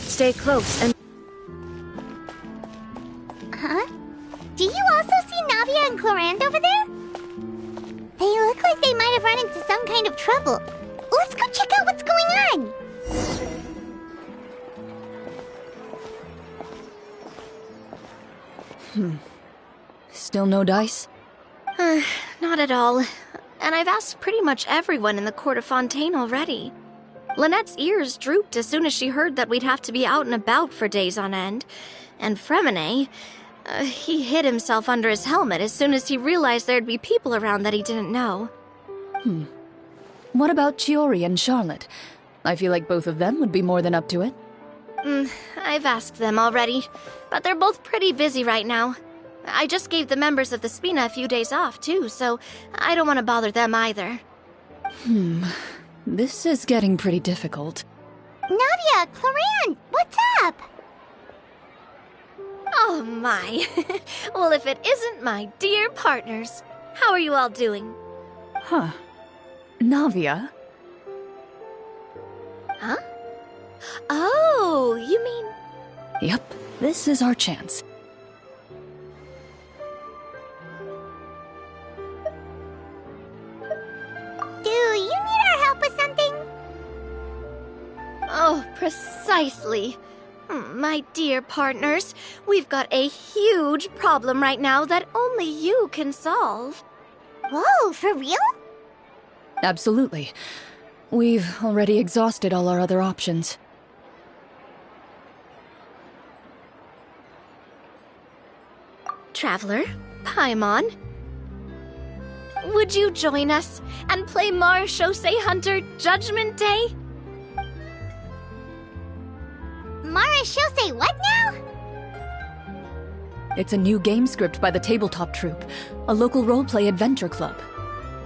Stay close and... Huh? Do you also see Navia and Clorinde over there? They look like they might have run into some kind of trouble. Let's go check out what's going on! Still no dice? Not at all. And I've asked pretty much everyone in the court of Fontaine already. Lynette's ears drooped as soon as she heard that we'd have to be out and about for days on end. And Fremine, he hid himself under his helmet as soon as he realized there'd be people around that he didn't know. What about Chiori and Charlotte? I feel like both of them would be more than up to it. I've asked them already, but they're both pretty busy right now. I just gave the members of the Spina a few days off, too, so I don't want to bother them either. This is getting pretty difficult. Navia, Clorinde, what's up? Oh my. Well, if it isn't my dear partners. How are you all doing? Huh. Navia? Huh? Oh, you mean... Yep, this is our chance. Do you need our help with something? Oh, precisely. My dear partners, we've got a huge problem right now that only you can solve. Whoa, for real? Absolutely. We've already exhausted all our other options. Traveler, Paimon, would you join us and play Marechaussee Hunter Judgment Day? Marechaussee what now? It's a new game script by the Tabletop Troupe, a local roleplay adventure club.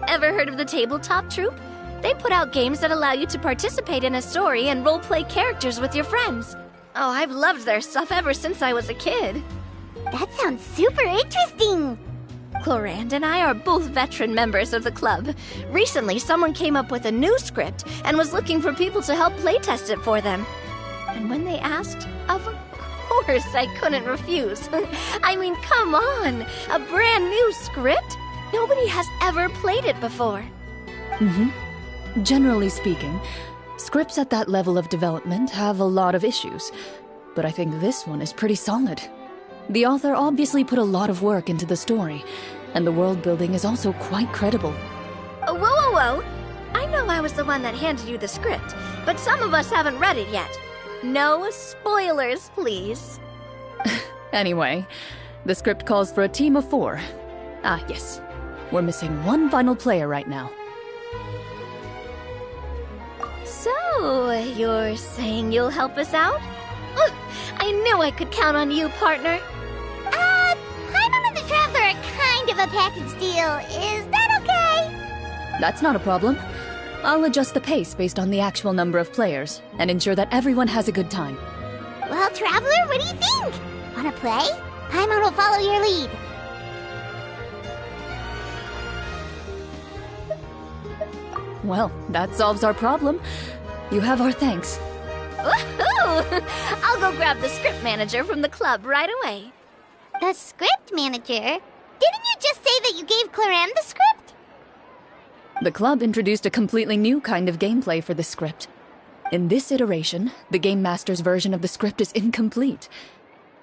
Ever heard of the Tabletop Troupe? They put out games that allow you to participate in a story and roleplay characters with your friends. Oh, I've loved their stuff ever since I was a kid. That sounds super interesting! Clorinde and I are both veteran members of the club. Recently, someone came up with a new script and was looking for people to help playtest it for them. And when they asked, of course I couldn't refuse. I mean, come on! A brand new script? Nobody has ever played it before. Generally speaking, scripts at that level of development have a lot of issues, but I think this one is pretty solid. The author obviously put a lot of work into the story, and the world building is also quite credible. Whoa, whoa, whoa! I know I was the one that handed you the script, but some of us haven't read it yet. No spoilers, please. Anyway, the script calls for a team of 4. Ah, yes. We're missing one final player right now. So, you're saying you'll help us out? I knew I could count on you, partner. Paimon and the Traveler are kind of a package deal. Is that okay? That's not a problem. I'll adjust the pace based on the actual number of players, and ensure that everyone has a good time. Well, Traveler, what do you think? Wanna play? Paimon will follow your lead. Well, that solves our problem. You have our thanks. Woohoo! I'll go grab the script manager from the club right away. The script manager? Didn't you just say that you gave Clorinde the script? The club introduced a completely new kind of gameplay for the script. In this iteration, the Game Master's version of the script is incomplete.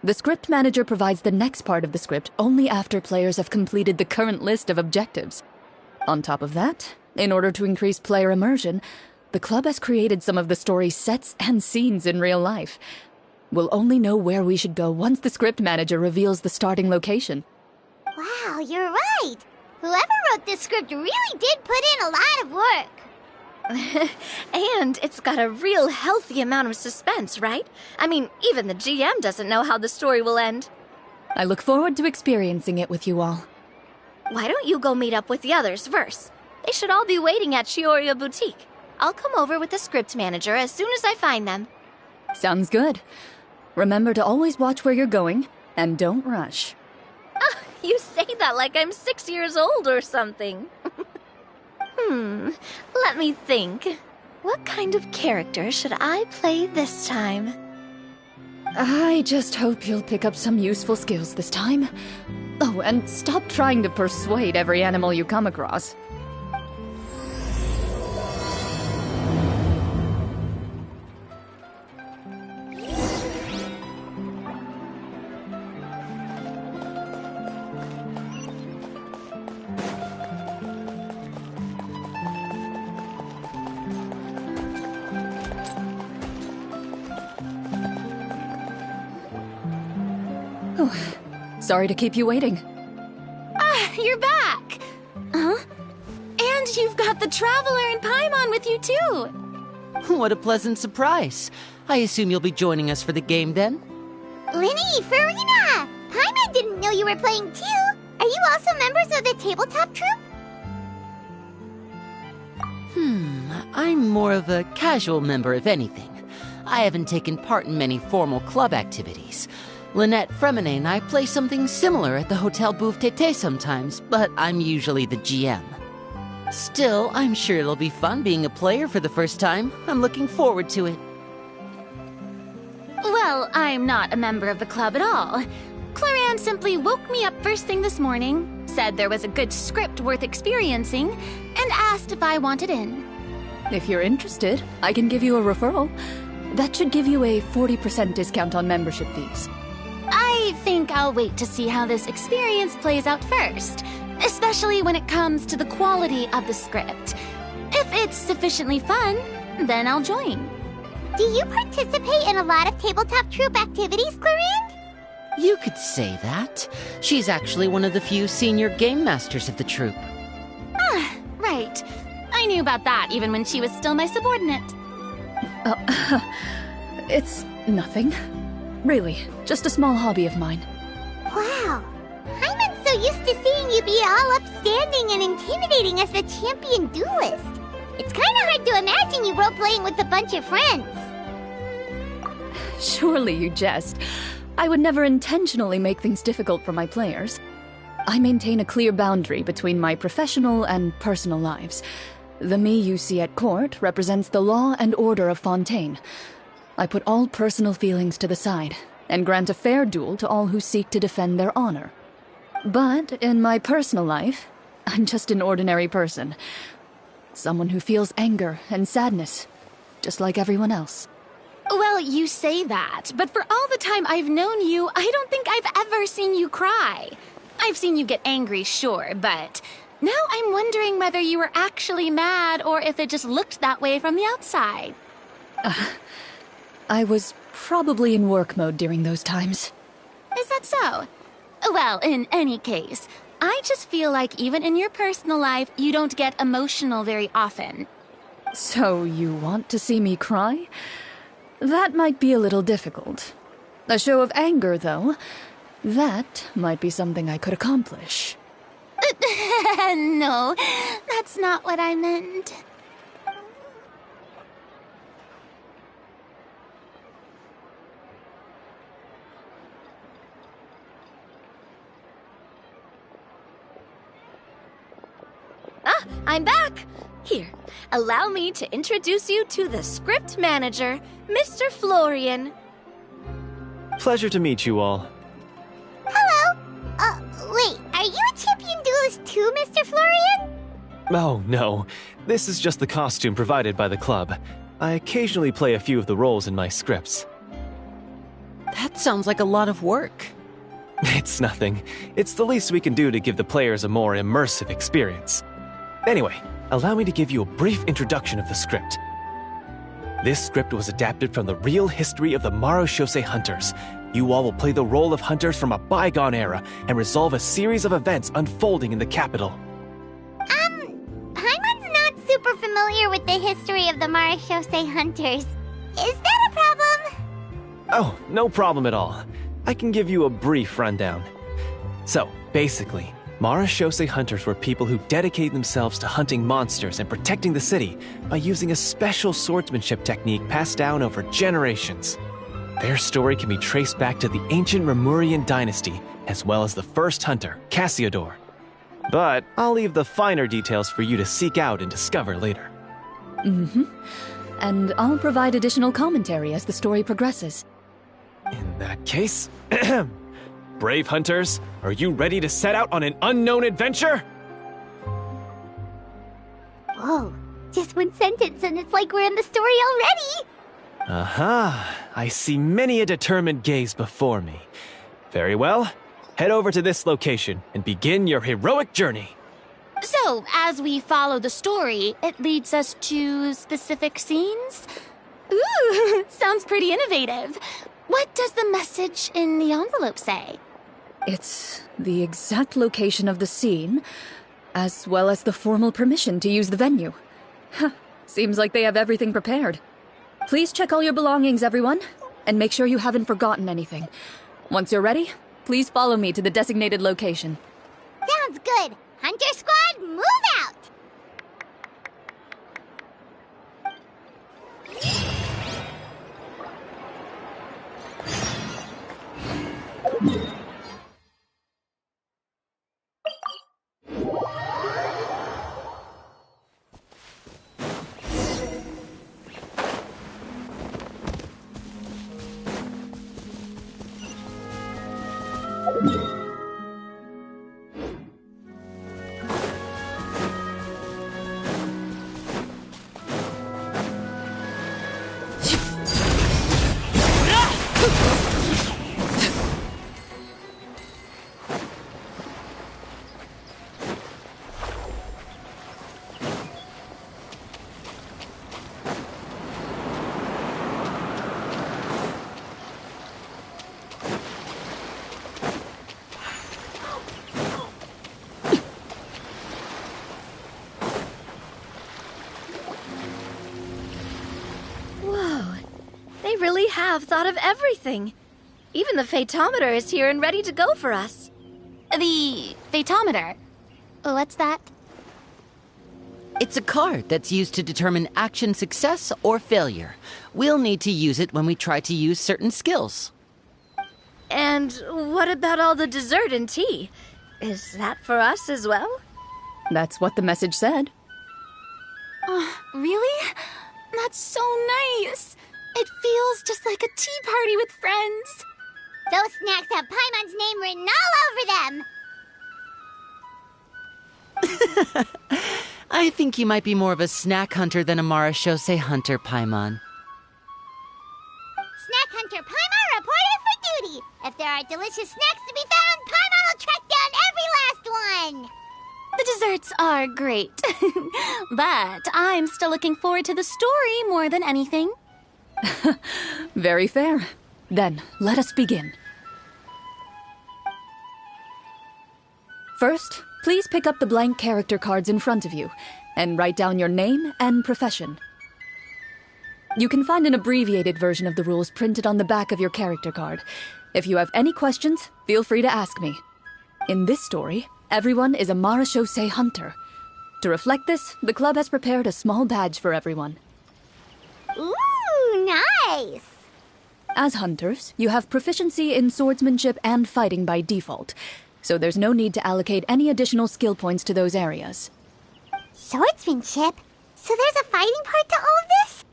The script manager provides the next part of the script only after players have completed the current list of objectives. On top of that, in order to increase player immersion, the club has created some of the story's sets and scenes in real life. We'll only know where we should go once the script manager reveals the starting location. Wow, you're right! Whoever wrote this script really did put in a lot of work. And it's got a real healthy amount of suspense, right? I mean, even the GM doesn't know how the story will end. I look forward to experiencing it with you all. Why don't you go meet up with the others first? They should all be waiting at Chioria Boutique. I'll come over with the script manager as soon as I find them. Sounds good. Remember to always watch where you're going, and don't rush. You say that like I'm 6 years old or something. Let me think. What kind of character should I play this time? I just hope you'll pick up some useful skills this time. Oh, and stop trying to persuade every animal you come across. Sorry to keep you waiting. You're back! Huh? And you've got the Traveler and Paimon with you, too! What a pleasant surprise. I assume you'll be joining us for the game then? Linny, Farina! Paimon didn't know you were playing too! Are you also members of the tabletop troupe? I'm more of a casual member, if anything. I haven't taken part in many formal club activities. Lynette, Fremine, and I play something similar at the Hotel Bouffe Tété sometimes, but I'm usually the GM. Still, I'm sure it'll be fun being a player for the first time. I'm looking forward to it. Well, I'm not a member of the club at all. Clorinde simply woke me up first thing this morning, said there was a good script worth experiencing, and asked if I wanted in. If you're interested, I can give you a referral. That should give you a 40% discount on membership fees. I think I'll wait to see how this experience plays out first, especially when it comes to the quality of the script. If it's sufficiently fun, then I'll join. Do you participate in a lot of tabletop troupe activities, Clorinde? You could say that. She's actually one of the few senior game masters of the troupe. Right. I knew about that even when she was still my subordinate. It's nothing. Really, just a small hobby of mine. Wow. Paimon's so used to seeing you be all upstanding and intimidating as the champion duelist. It's kind of hard to imagine you role-playing with a bunch of friends. Surely you jest. I would never intentionally make things difficult for my players. I maintain a clear boundary between my professional and personal lives. The me you see at court represents the law and order of Fontaine. I put all personal feelings to the side and grant a fair duel to all who seek to defend their honor. But in my personal life, I'm just an ordinary person. Someone who feels anger and sadness, just like everyone else. Well, you say that, but for all the time I've known you, I don't think I've ever seen you cry. I've seen you get angry, sure, but now I'm wondering whether you were actually mad or if it just looked that way from the outside. I was probably in work mode during those times. Is that so? Well, in any case, I just feel like even in your personal life, you don't get emotional very often. So you want to see me cry? That might be a little difficult. A show of anger, though, that might be something I could accomplish. No, that's not what I meant. I'm back! Here, allow me to introduce you to the script manager, Mr. Florian. Pleasure to meet you all. Hello. Wait, are you a champion duelist too, Mr. Florian? Oh, no. This is just the costume provided by the club. I occasionally play a few of the roles in my scripts. That sounds like a lot of work. It's nothing. It's the least we can do to give the players a more immersive experience. Anyway, allow me to give you a brief introduction of the script. This script was adapted from the real history of the Marechaussee Hunters. You all will play the role of hunters from a bygone era and resolve a series of events unfolding in the capital. Paimon's not super familiar with the history of the Marechaussee Hunters. Is that a problem? Oh, no problem at all. I can give you a brief rundown. So, basically, Marashose hunters were people who dedicated themselves to hunting monsters and protecting the city by using a special swordsmanship technique passed down over generations. Their story can be traced back to the ancient Remurian dynasty, as well as the first hunter, Cassiodor. But I'll leave the finer details for you to seek out and discover later. And I'll provide additional commentary as the story progresses. In that case, brave hunters, are you ready to set out on an unknown adventure? Whoa, just one sentence and it's like we're in the story already! Aha, I see many a determined gaze before me. Very well, head over to this location and begin your heroic journey. So, as we follow the story, it leads us to specific scenes? Ooh, sounds pretty innovative. What does the message in the envelope say? It's the exact location of the scene, as well as the formal permission to use the venue. Huh, seems like they have everything prepared. Please check all your belongings, everyone, and make sure you haven't forgotten anything. Once you're ready, please follow me to the designated location. Sounds good! Hunter Squad, move out! They really have thought of everything. Even the Fatometer is here and ready to go for us. The Fatometer? What's that? It's a card that's used to determine action success or failure. We'll need to use it when we try to use certain skills. And what about all the dessert and tea? Is that for us as well? That's what the message said. Really? That's so nice. It feels just like a tea party with friends. Those snacks have Paimon's name written all over them! I think you might be more of a snack hunter than a Marashose hunter, Paimon. Snack Hunter Paimon reported for duty! If there are delicious snacks to be found, Paimon will track down every last one! The desserts are great. But I'm still looking forward to the story more than anything. Very fair. Then, let us begin. First, please pick up the blank character cards in front of you and write down your name and profession. You can find an abbreviated version of the rules printed on the back of your character card. If you have any questions, feel free to ask me. In this story, everyone is a Marashose hunter. To reflect this, the club has prepared a small badge for everyone. Ooh, nice! As hunters, you have proficiency in swordsmanship and fighting by default, so there's no need to allocate any additional skill points to those areas. Swordsmanship? So there's a fighting part to all of this?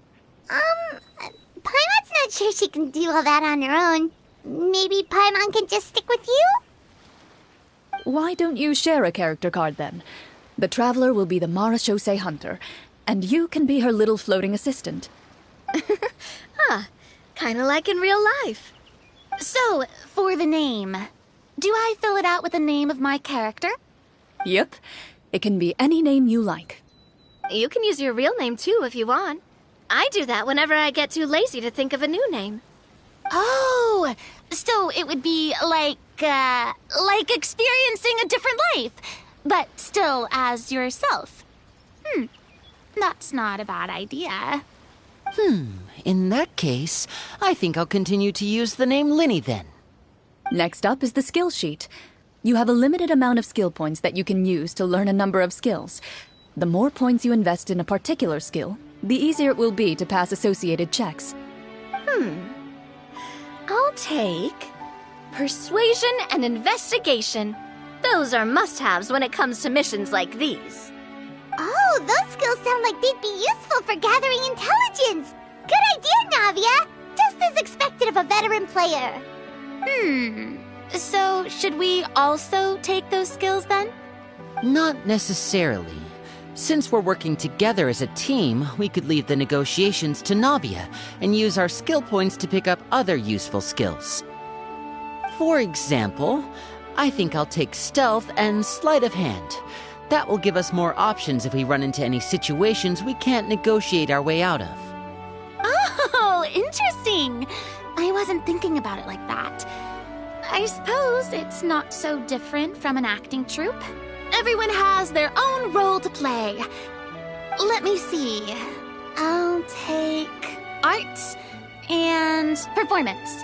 Paimon's not sure she can do all that on her own. Maybe Paimon can just stick with you? Why don't you share a character card then? The Traveler will be the Marashose hunter, and you can be her little floating assistant. Kinda like in real life. So, for the name, do I fill it out with the name of my character? Yep, it can be any name you like. You can use your real name too if you want. I do that whenever I get too lazy to think of a new name. Oh, so it would be like experiencing a different life, but still as yourself. That's not a bad idea. In that case, I think I'll continue to use the name Linny then. Next up is the skill sheet. You have a limited amount of skill points that you can use to learn a number of skills. The more points you invest in a particular skill, the easier it will be to pass associated checks. I'll take persuasion and investigation. Those are must-haves when it comes to missions like these. Oh, those skills sound like they'd be useful for gathering intelligence. Good idea, Navia. Just as expected of a veteran player. So, should we also take those skills then? Not necessarily. Since we're working together as a team, we could leave the negotiations to Navia and use our skill points to pick up other useful skills. For example, I think I'll take stealth and sleight of hand. That will give us more options if we run into any situations we can't negotiate our way out of. Oh, interesting. I wasn't thinking about it like that. I suppose it's not so different from an acting troupe. Everyone has their own role to play. Let me see. I'll take art and performance.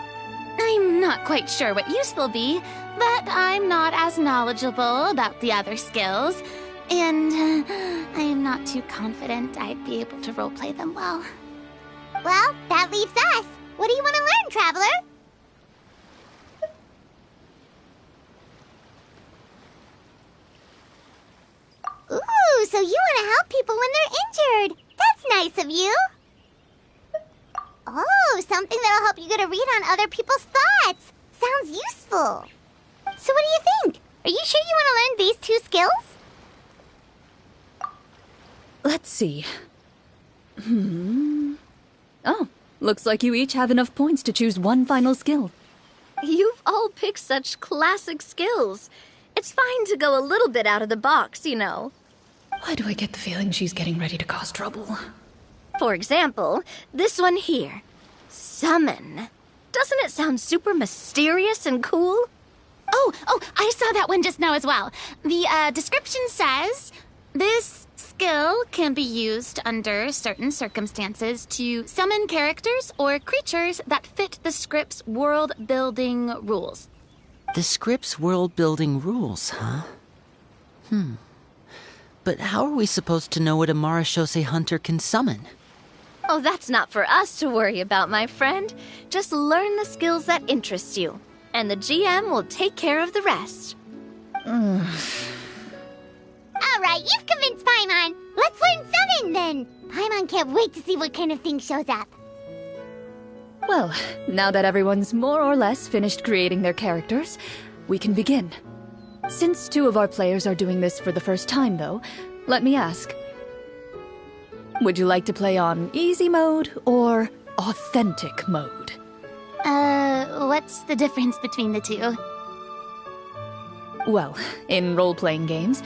I'm not quite sure what use they'll be, but I'm not as knowledgeable about the other skills, and I'm not too confident I'd be able to roleplay them well. Well, that leaves us. What do you want to learn, Traveler? Ooh, so you want to help people when they're injured. That's nice of you. Oh, something that'll help you get a read on other people's thoughts. Sounds useful. So what do you think? Are you sure you want to learn these 2 skills? Let's see. Oh, looks like you each have enough points to choose one final skill. You've all picked such classic skills. It's fine to go a little bit out of the box, you know. Why do I get the feeling she's getting ready to cause trouble? For example, this one here. Summon. Doesn't it sound super mysterious and cool? Oh, I saw that one just now as well. The description says, this skill can be used under certain circumstances to summon characters or creatures that fit the script's world-building rules. The script's world-building rules, huh? But how are we supposed to know what a Marashose hunter can summon? Oh, that's not for us to worry about, my friend. Just learn the skills that interest you, and the GM will take care of the rest. All right, you've convinced Paimon. Let's learn Summon, then. Paimon can't wait to see what kind of thing shows up. Well, now that everyone's more or less finished creating their characters, we can begin. Since 2 of our players are doing this for the first time, though, let me ask. Would you like to play on easy mode or authentic mode? What's the difference between the 2? Well, in role-playing games,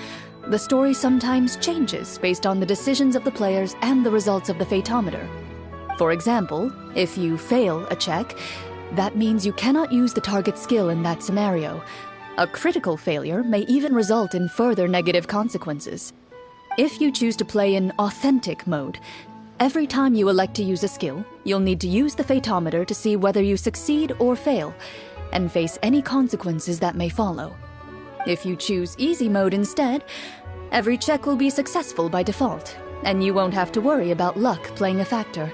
the story sometimes changes based on the decisions of the players and the results of the Fatometer. For example, if you fail a check, that means you cannot use the target skill in that scenario. A critical failure may even result in further negative consequences. If you choose to play in authentic mode, every time you elect to use a skill, you'll need to use the Fatometer to see whether you succeed or fail, and face any consequences that may follow. If you choose easy mode instead, every check will be successful by default, and you won't have to worry about luck playing a factor.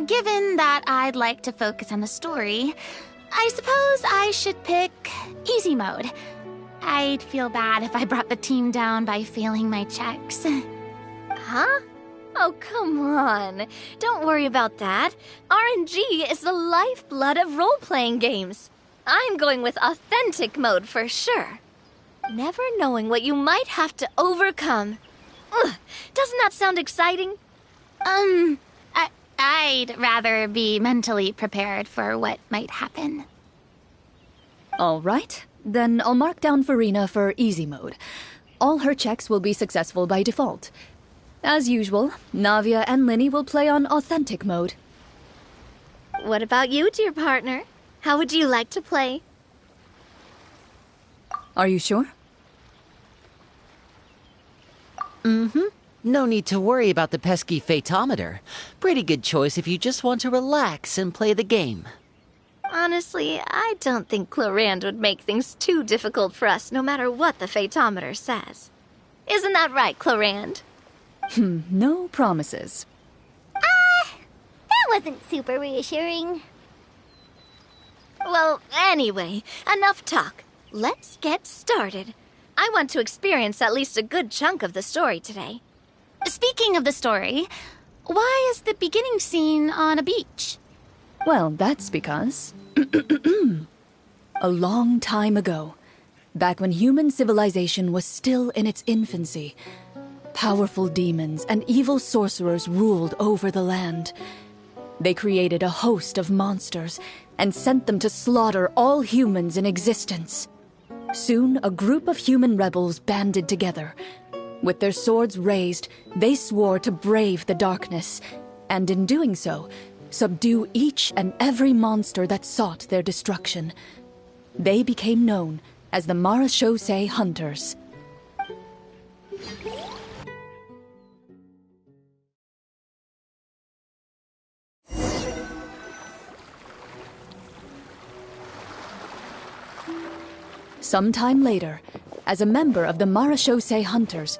Given that I'd like to focus on the story, I suppose I should pick easy mode. I'd feel bad if I brought the team down by failing my checks. Huh? Oh, come on. Don't worry about that. RNG is the lifeblood of role-playing games. I'm going with authentic mode for sure. Never knowing what you might have to overcome. Ugh, doesn't that sound exciting? I'd rather be mentally prepared for what might happen. All right, then I'll mark down Farina for easy mode. All her checks will be successful by default. As usual, Navia and Linny will play on authentic mode. What about you, dear partner? How would you like to play? Are you sure? No need to worry about the pesky phaetometer. Pretty good choice if you just want to relax and play the game. Honestly, I don't think Clorinde would make things too difficult for us, no matter what the phaetometer says. Isn't that right, Clorinde? No promises. That wasn't super reassuring. Well, anyway, enough talk. Let's get started. I want to experience at least a good chunk of the story today. Speaking of the story, why is the beginning scene on a beach? Well, that's because... a long time ago, back when human civilization was still in its infancy, powerful demons and evil sorcerers ruled over the land. They created a host of monsters and sent them to slaughter all humans in existence. Soon, a group of human rebels banded together. With their swords raised, they swore to brave the darkness, and in doing so, subdue each and every monster that sought their destruction. They became known as the Marechaussee Hunters. Sometime later, as a member of the Marechaussee Hunters,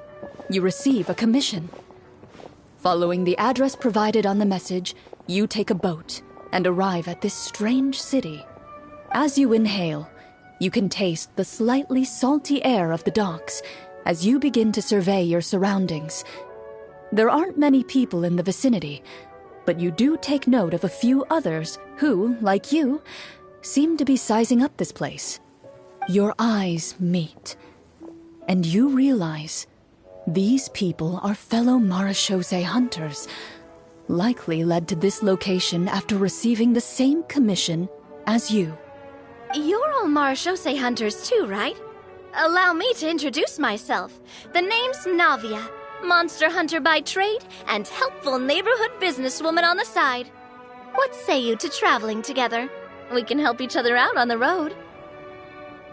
you receive a commission. Following the address provided on the message, you take a boat and arrive at this strange city. As you inhale, you can taste the slightly salty air of the docks as you begin to survey your surroundings. There aren't many people in the vicinity, but you do take note of a few others who, like you, seem to be sizing up this place. Your eyes meet, and you realize these people are fellow Marechaussee Hunters, likely led to this location after receiving the same commission as you. You're all Marechaussee Hunters too, right? Allow me to introduce myself. The name's Navia, monster hunter by trade and helpful neighborhood businesswoman on the side. What say you to traveling together? We can help each other out on the road.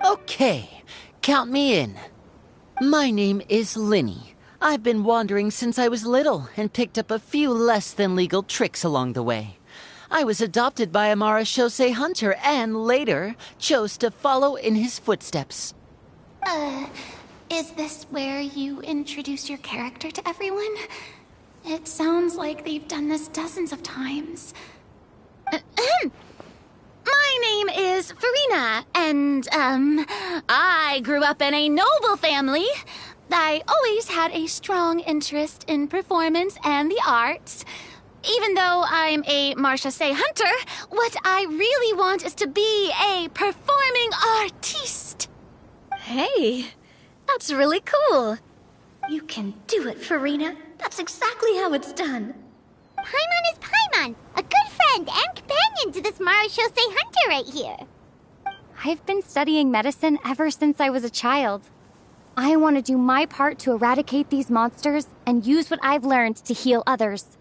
Okay, count me in. My name is Linny. I've been wandering since I was little and picked up a few less than legal tricks along the way. I was adopted by a Marechaussee hunter and later chose to follow in his footsteps. Is this where you introduce your character to everyone? It sounds like they've done this dozens of times. My name is Farina, and, I grew up in a noble family. I always had a strong interest in performance and the arts. Even though I'm a Marechaussee hunter, what I really want is to be a performing artiste. Hey, that's really cool. You can do it, Farina. That's exactly how it's done. Paimon is Paimon, a good friend and companion to this Marechaussee Hunter right here. I've been studying medicine ever since I was a child. I want to do my part to eradicate these monsters and use what I've learned to heal others.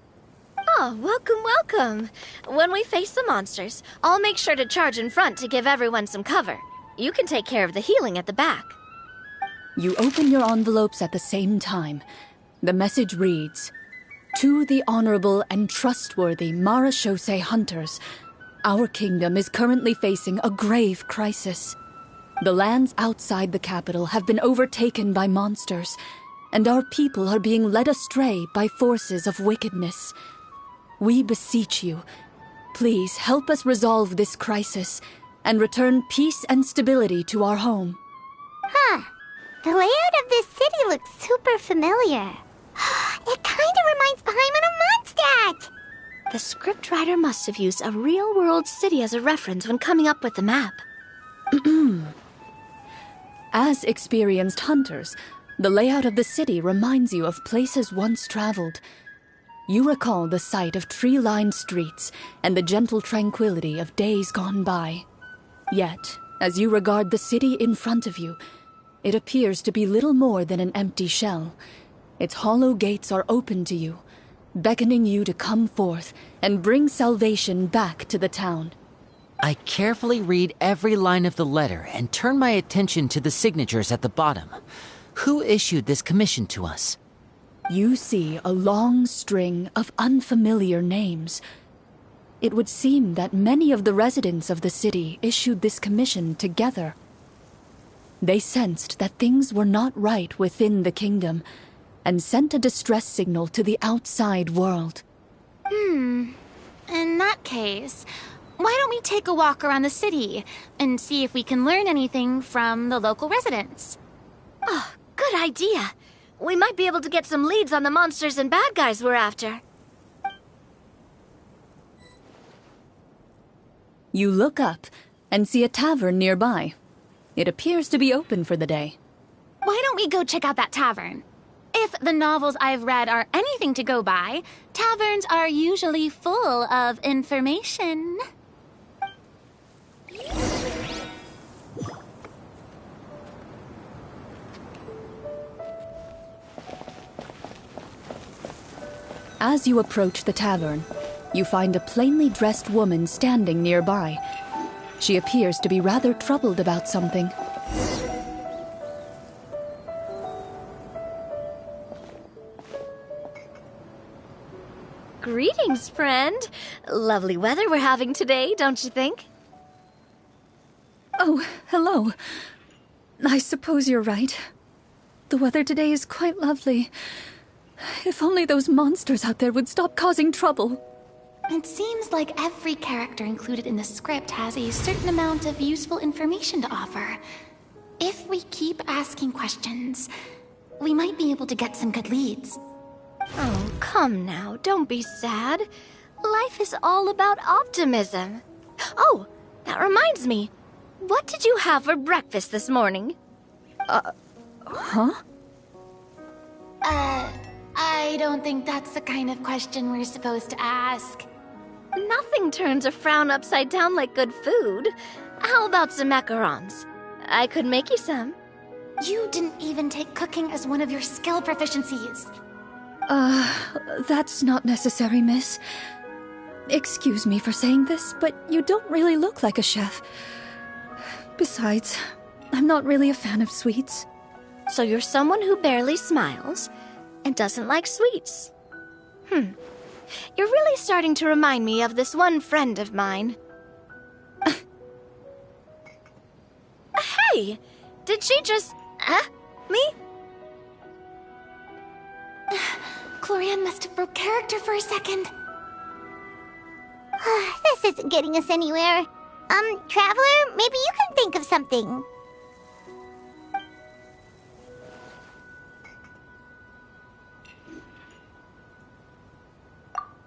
Oh, welcome, welcome. When we face the monsters, I'll make sure to charge in front to give everyone some cover. You can take care of the healing at the back. You open your envelopes at the same time. The message reads, "To the honorable and trustworthy Marechaussee Hunters, our kingdom is currently facing a grave crisis. The lands outside the capital have been overtaken by monsters, and our people are being led astray by forces of wickedness. We beseech you, please help us resolve this crisis and return peace and stability to our home." Huh. The layout of this city looks super familiar. It kinda reminds Paimon of Mondstadt! The scriptwriter must have used a real-world city as a reference when coming up with the map. As experienced hunters, the layout of the city reminds you of places once traveled. You recall the sight of tree-lined streets and the gentle tranquility of days gone by. Yet, as you regard the city in front of you, it appears to be little more than an empty shell. Its hollow gates are open to you, beckoning you to come forth and bring salvation back to the town. I carefully read every line of the letter and turn my attention to the signatures at the bottom. Who issued this commission to us? You see a long string of unfamiliar names. It would seem that many of the residents of the city issued this commission together. They sensed that things were not right within the kingdom and sent a distress signal to the outside world. In that case, why don't we take a walk around the city and see if we can learn anything from the local residents? Oh, good idea. We might be able to get some leads on the monsters and bad guys we're after. You look up and see a tavern nearby. It appears to be open for the day. Why don't we go check out that tavern? If the novels I've read are anything to go by, taverns are usually full of information. As you approach the tavern, you find a plainly dressed woman standing nearby. She appears to be rather troubled about something. Greetings, friend. Lovely weather we're having today, don't you think? Oh, hello. I suppose you're right. The weather today is quite lovely. If only those monsters out there would stop causing trouble. It seems like every character included in the script has a certain amount of useful information to offer. If we keep asking questions, we might be able to get some good leads. Oh, come now, don't be sad. Life is all about optimism. Oh, that reminds me. What did you have for breakfast this morning? Huh? I don't think that's the kind of question we're supposed to ask. Nothing turns a frown upside down like good food. How about some macarons? I could make you some. You didn't even take cooking as one of your skill proficiencies. That's not necessary, miss. Excuse me for saying this, but you don't really look like a chef. Besides, I'm not really a fan of sweets. So you're someone who barely smiles and doesn't like sweets. You're really starting to remind me of this one friend of mine. Hey! Did she just... me? Clorinde must have broke character for a second. This isn't getting us anywhere. Traveler, maybe you can think of something.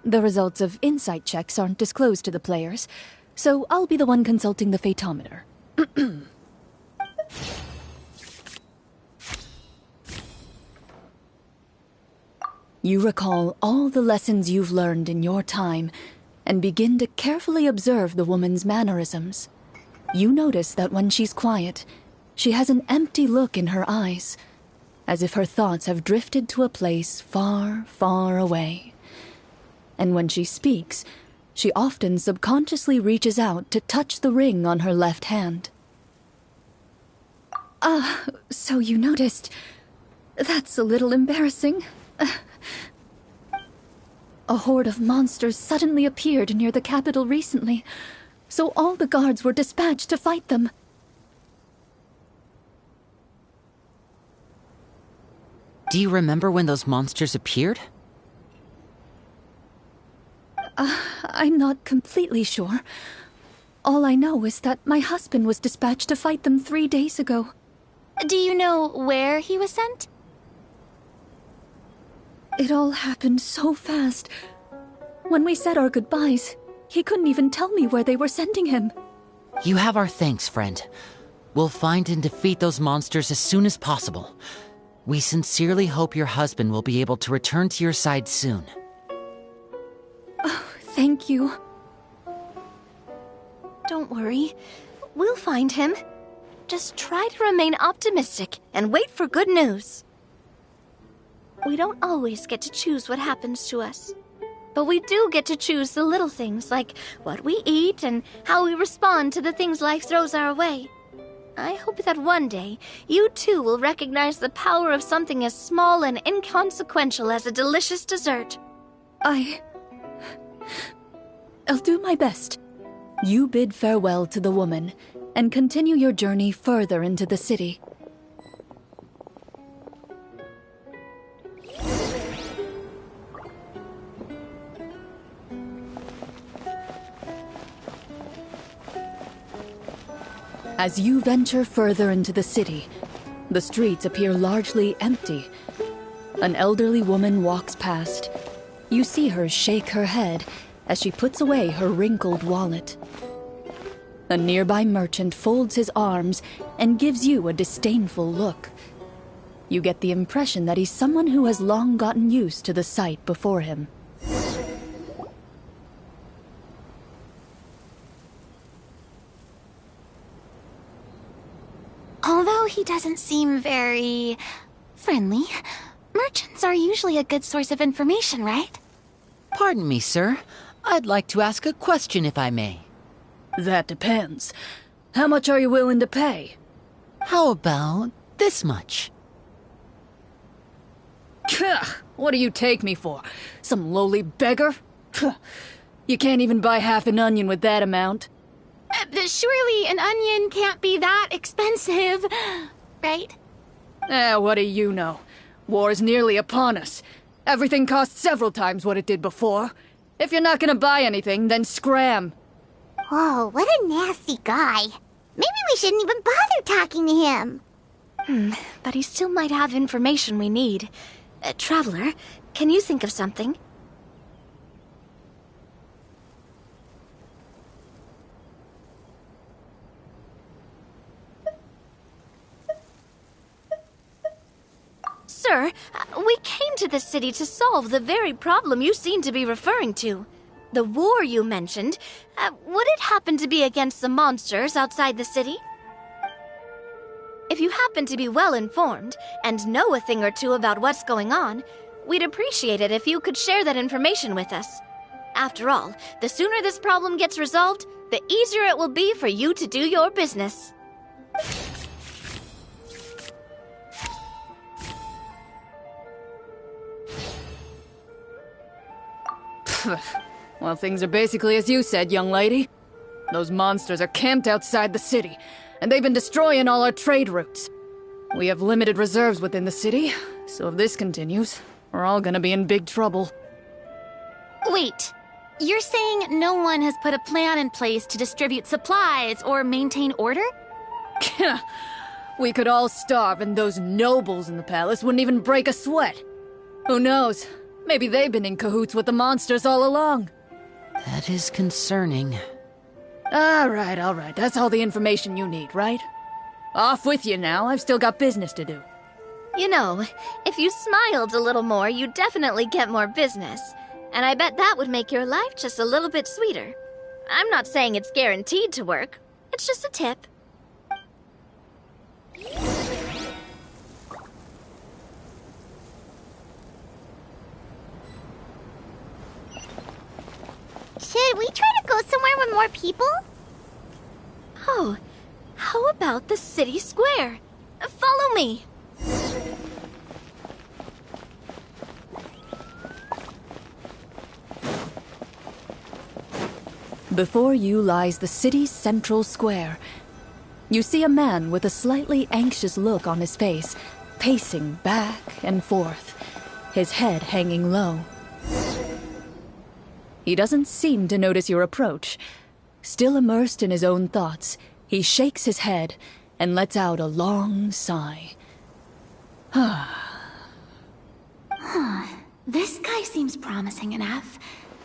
The results of insight checks aren't disclosed to the players, so I'll be the one consulting the photometer. You recall all the lessons you've learned in your time and begin to carefully observe the woman's mannerisms. You notice that when she's quiet, she has an empty look in her eyes, as if her thoughts have drifted to a place far, far away. And when she speaks, she often subconsciously reaches out to touch the ring on her left hand. So you noticed. That's a little embarrassing. A horde of monsters suddenly appeared near the capital recently, so all the guards were dispatched to fight them. Do you remember when those monsters appeared? I'm not completely sure. All I know is that my husband was dispatched to fight them 3 days ago. Do you know where he was sent? It all happened so fast. When we said our goodbyes, he couldn't even tell me where they were sending him. You have our thanks, friend. We'll find and defeat those monsters as soon as possible. We sincerely hope your husband will be able to return to your side soon. Thank you. Don't worry. We'll find him. Just try to remain optimistic and wait for good news. We don't always get to choose what happens to us. But we do get to choose the little things, like what we eat and how we respond to the things life throws our way. I hope that one day, you too will recognize the power of something as small and inconsequential as a delicious dessert. I'll do my best. You bid farewell to the woman, and continue your journey further into the city. As you venture further into the city, the streets appear largely empty. An elderly woman walks past. You see her shake her head as she puts away her wrinkled wallet. A nearby merchant folds his arms and gives you a disdainful look. You get the impression that he's someone who has long gotten used to the sight before him. Although he doesn't seem very friendly, merchants are usually a good source of information, right? Pardon me, sir. I'd like to ask a question if I may. That depends. How much are you willing to pay? How about this much? What do you take me for? Some lowly beggar? You can't even buy half an onion with that amount. Surely an onion can't be that expensive, right? What do you know? War's nearly upon us. Everything costs several times what it did before. If you're not gonna buy anything, then scram. Whoa, what a nasty guy. Maybe we shouldn't even bother talking to him. But he still might have information we need. Traveler, can you think of something? Sir, we came to this city to solve the very problem you seem to be referring to. The war you mentioned, would it happen to be against the monsters outside the city? If you happen to be well informed and know a thing or two about what's going on, we'd appreciate it if you could share that information with us. After all, the sooner this problem gets resolved, the easier it will be for you to do your business. Well, things are basically as you said, young lady. Those monsters are camped outside the city, and they've been destroying all our trade routes. We have limited reserves within the city, so if this continues, we're all gonna be in big trouble. Wait, you're saying no one has put a plan in place to distribute supplies or maintain order? We could all starve, and those nobles in the palace wouldn't even break a sweat. Who knows? Maybe they've been in cahoots with the monsters all along. That is concerning. All right. That's all the information you need, right? Off with you now. I've still got business to do. You know, if you smiled a little more, you'd definitely get more business. And I bet that would make your life just a little bit sweeter. I'm not saying it's guaranteed to work. It's just a tip. Should we try to go somewhere with more people? Oh, how about the city square? Follow me. Before you lies the city's central square. You see a man with a slightly anxious look on his face, pacing back and forth, his head hanging low. He doesn't seem to notice your approach. Still immersed in his own thoughts, he shakes his head and lets out a long sigh. This guy seems promising enough.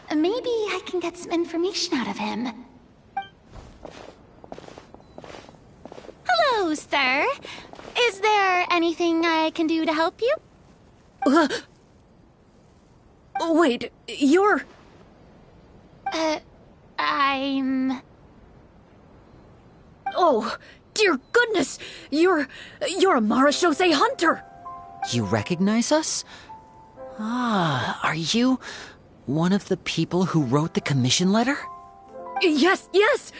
Maybe I can get some information out of him. Hello, sir. Is there anything I can do to help you? Wait, you're... I'm... Oh, dear goodness! You're a Marashose hunter! You recognize us? Ah, are you one of the people who wrote the commission letter? Yes, yes!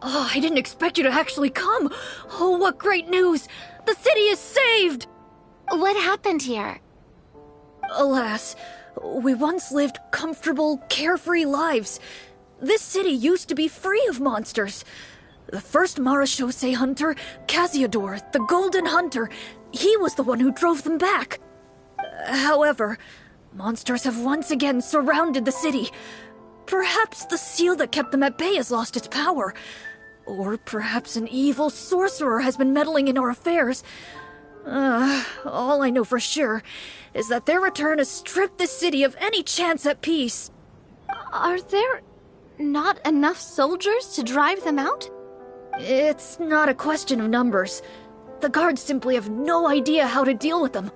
Oh, I didn't expect you to actually come. Oh, what great news! The city is saved! What happened here? Alas, we once lived comfortable, carefree lives. This city used to be free of monsters. The first Marashose hunter, Casiodor, the Golden Hunter, he was the one who drove them back. However, monsters have once again surrounded the city. Perhaps the seal that kept them at bay has lost its power. Or perhaps an evil sorcerer has been meddling in our affairs. All I know for sure is that their return has stripped the city of any chance at peace. Are there not enough soldiers to drive them out? It's not a question of numbers. The guards simply have no idea how to deal with them.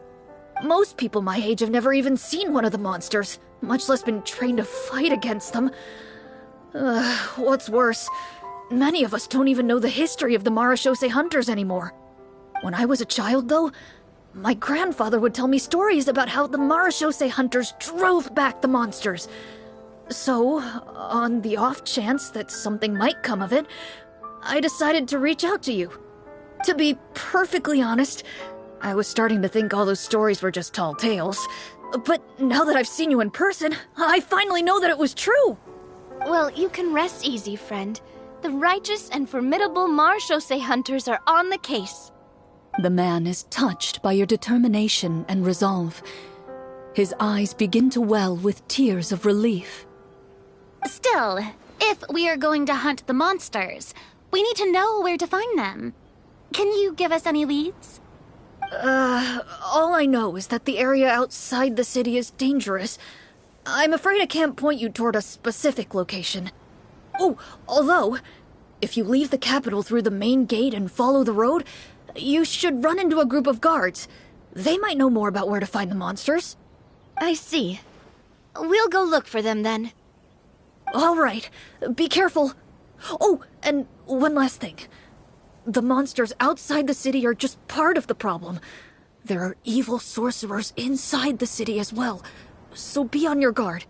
Most people my age have never even seen one of the monsters, much less been trained to fight against them. What's worse, many of us don't even know the history of the Marashose hunters anymore. When I was a child, though, my grandfather would tell me stories about how the Marashose hunters drove back the monsters. So, on the off chance that something might come of it, I decided to reach out to you. To be perfectly honest, I was starting to think all those stories were just tall tales. But now that I've seen you in person, I finally know that it was true! Well, you can rest easy, friend. The righteous and formidable Marashose hunters are on the case. The man is touched by your determination and resolve. His eyes begin to well with tears of relief. Still, if we are going to hunt the monsters, we need to know where to find them. Can you give us any leads? All I know is that the area outside the city is dangerous. I'm afraid I can't point you toward a specific location. Oh, although, if you leave the capital through the main gate and follow the road, you should run into a group of guards. They might know more about where to find the monsters. I see. We'll go look for them then. All right, be careful. Oh, and one last thing. The monsters outside the city are just part of the problem. There are evil sorcerers inside the city as well, so be on your guard.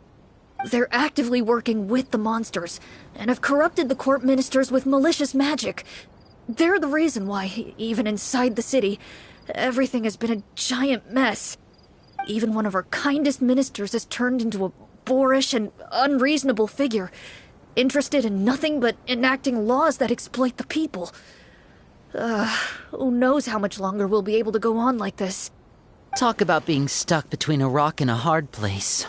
They're actively working with the monsters, and have corrupted the court ministers with malicious magic. They're the reason why, even inside the city, everything has been a giant mess. Even one of our kindest ministers has turned into a boorish and unreasonable figure, interested in nothing but enacting laws that exploit the people. Who knows how much longer we'll be able to go on like this. Talk about being stuck between a rock and a hard place.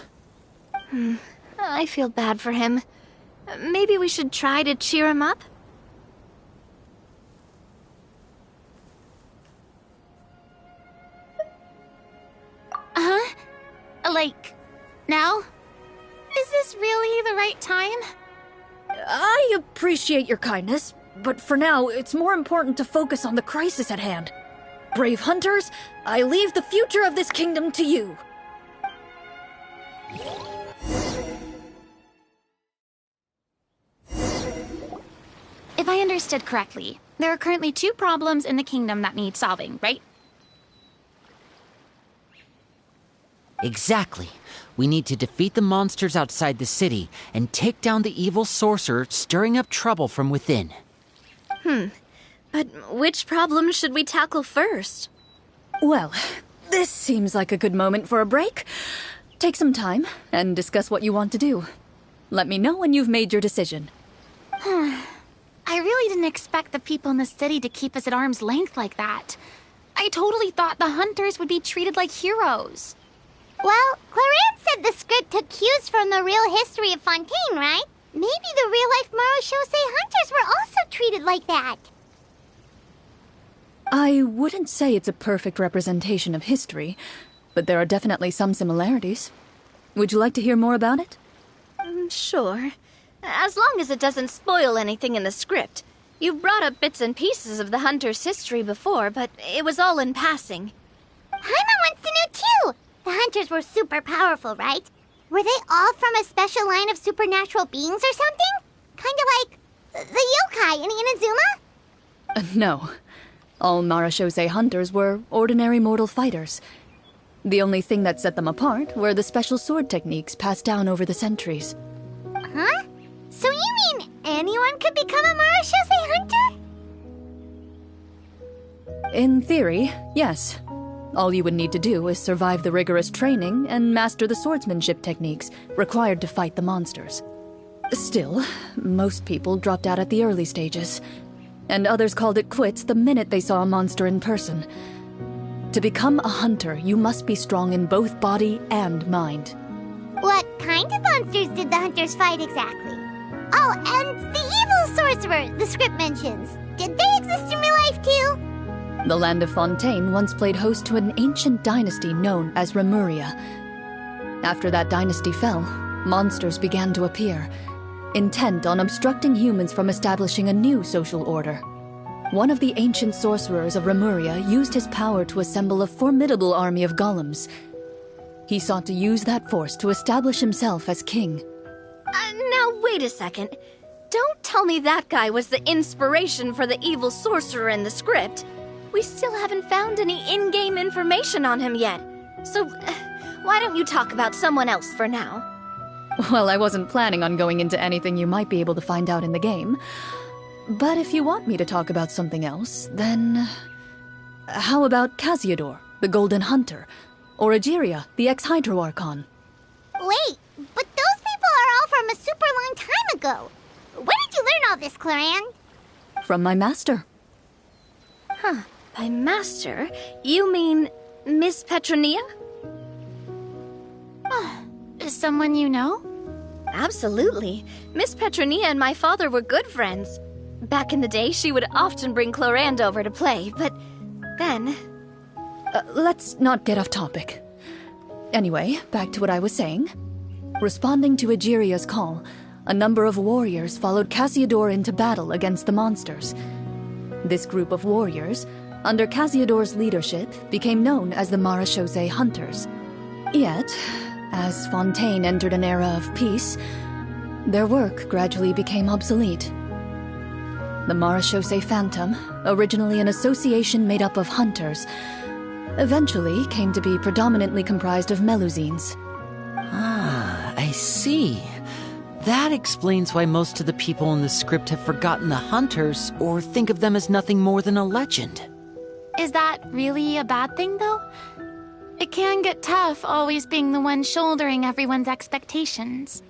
I feel bad for him. Maybe we should try to cheer him up? Huh? Like, now? Is this really the right time? I appreciate your kindness, but for now, it's more important to focus on the crisis at hand. Brave hunters, I leave the future of this kingdom to you. If I understood correctly, there are currently 2 problems in the kingdom that need solving, right? Exactly. We need to defeat the monsters outside the city and take down the evil sorcerer stirring up trouble from within. But which problem should we tackle first? Well, this seems like a good moment for a break. Take some time and discuss what you want to do. Let me know when you've made your decision. I really didn't expect the people in the city to keep us at arm's length like that. I totally thought the hunters would be treated like heroes. Well, Clorinde said the script took cues from the real history of Fontaine, right? Maybe the real-life Marashose hunters were also treated like that. I wouldn't say it's a perfect representation of history, but there are definitely some similarities. Would you like to hear more about it? Sure. As long as it doesn't spoil anything in the script. You brought up bits and pieces of the hunter's history before, but it was all in passing. Paimon wants to know too! The hunters were super powerful, right? Were they all from a special line of supernatural beings or something? Kind of like the yokai in Inazuma? No. All Marashose hunters were ordinary mortal fighters. The only thing that set them apart were the special sword techniques passed down over the centuries. Huh? So you mean anyone could become a Marashose hunter? In theory, yes. All you would need to do is survive the rigorous training and master the swordsmanship techniques required to fight the monsters. Still, most people dropped out at the early stages, and others called it quits the minute they saw a monster in person. To become a hunter, you must be strong in both body and mind. What kind of monsters did the hunters fight exactly? Oh, and the evil sorcerer the script mentions. Did they exist in real life too? The land of Fontaine once played host to an ancient dynasty known as Remuria. After that dynasty fell, monsters began to appear, intent on obstructing humans from establishing a new social order. One of the ancient sorcerers of Remuria used his power to assemble a formidable army of golems. He sought to use that force to establish himself as king. Now wait a second. Don't tell me that guy was the inspiration for the evil sorcerer in the script. We still haven't found any in-game information on him yet. So, why don't you talk about someone else for now? Well, I wasn't planning on going into anything you might be able to find out in the game. But if you want me to talk about something else, then... How about Casiodor, the Golden Hunter? Or Egeria, the ex-Hydro Archon? Wait, but those people are all from a super long time ago. Where did you learn all this, Clorinde? From my master. Huh. By master, you mean Miss Petronia? Is someone you know? Absolutely. Miss Petronia and my father were good friends. Back in the day, she would often bring Clorinde over to play, but then... Let's not get off topic. Anyway, back to what I was saying. Responding to Egeria's call, a number of warriors followed Casiodor into battle against the monsters. This group of warriors, under Casiodor's leadership, became known as the Marashose Hunters. Yet, as Fontaine entered an era of peace, their work gradually became obsolete. The Marashose Phantom, originally an association made up of hunters, eventually came to be predominantly comprised of Melusines. Ah, I see. That explains why most of the people in the script have forgotten the hunters or think of them as nothing more than a legend. Is that really a bad thing, though? It can get tough always being the one shouldering everyone's expectations.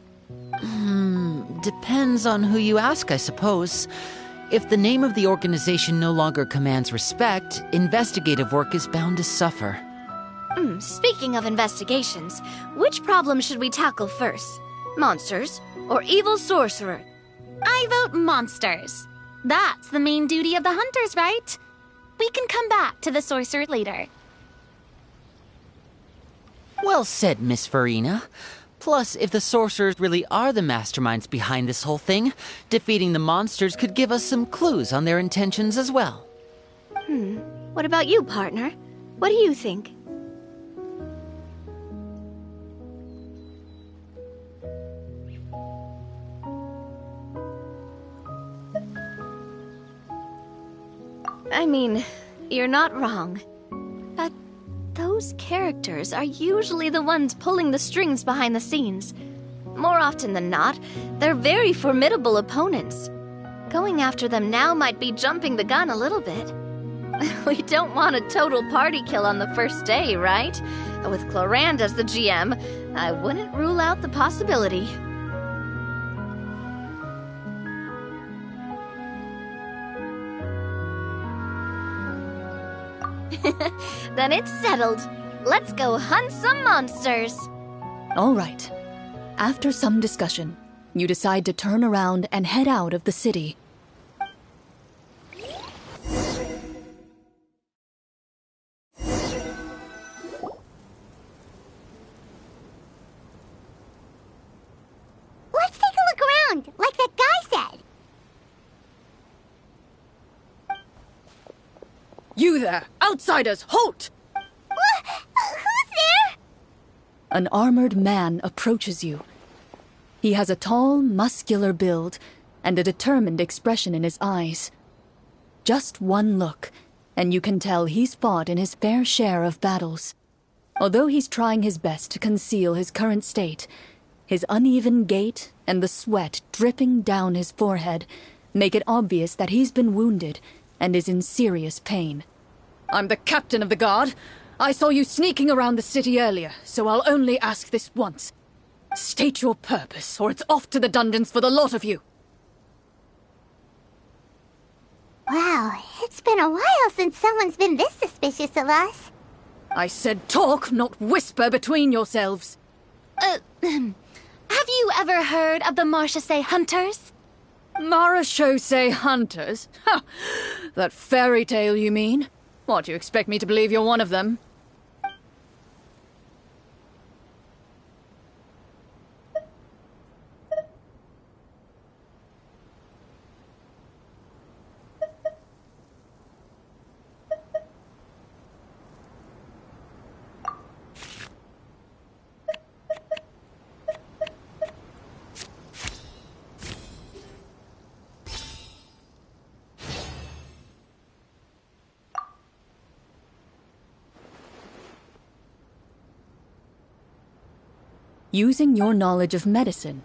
Depends on who you ask, I suppose. If the name of the organization no longer commands respect, investigative work is bound to suffer. Speaking of investigations, which problem should we tackle first? Monsters or evil sorcerer? I vote monsters. That's the main duty of the hunters, right? We can come back to the sorcerer later. Well said, Miss Farina. Plus, if the sorcerers really are the masterminds behind this whole thing, defeating the monsters could give us some clues on their intentions as well. What about you, partner? What do you think? I mean, you're not wrong. But those characters are usually the ones pulling the strings behind the scenes. More often than not, they're very formidable opponents. Going after them now might be jumping the gun a little bit. We don't want a total party kill on the first day, right? With Clorinde as the GM, I wouldn't rule out the possibility. Then it's settled. Let's go hunt some monsters. All right. After some discussion, you decide to turn around and head out of the city. Let's take a look around, like that guy said. You there! Outsiders, halt! Who's there? An armored man approaches you. He has a tall, muscular build and a determined expression in his eyes. Just one look, and you can tell he's fought in his fair share of battles. Although he's trying his best to conceal his current state, his uneven gait and the sweat dripping down his forehead make it obvious that he's been wounded and is in serious pain. "I'm the captain of the guard. I saw you sneaking around the city earlier, so I'll only ask this once. State your purpose, or it's off to the dungeons for the lot of you." Wow, it's been a while since someone's been this suspicious of us. I said talk, not whisper between yourselves. Have you ever heard of the Marchese Hunters? Marachose hunters? Ha! That fairy tale, you mean? What, you expect me to believe you're one of them? Using your knowledge of medicine,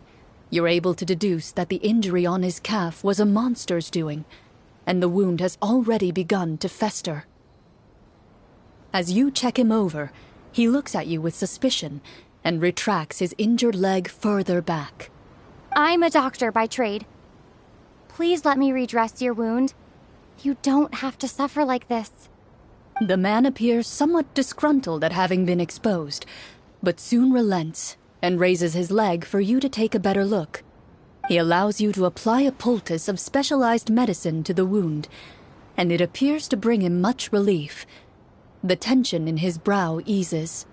you're able to deduce that the injury on his calf was a monster's doing, and the wound has already begun to fester. As you check him over, he looks at you with suspicion and retracts his injured leg further back. I'm a doctor by trade. Please let me redress your wound. You don't have to suffer like this. The man appears somewhat disgruntled at having been exposed, but soon relents and raises his leg for you to take a better look. He allows you to apply a poultice of specialized medicine to the wound, and it appears to bring him much relief. The tension in his brow eases.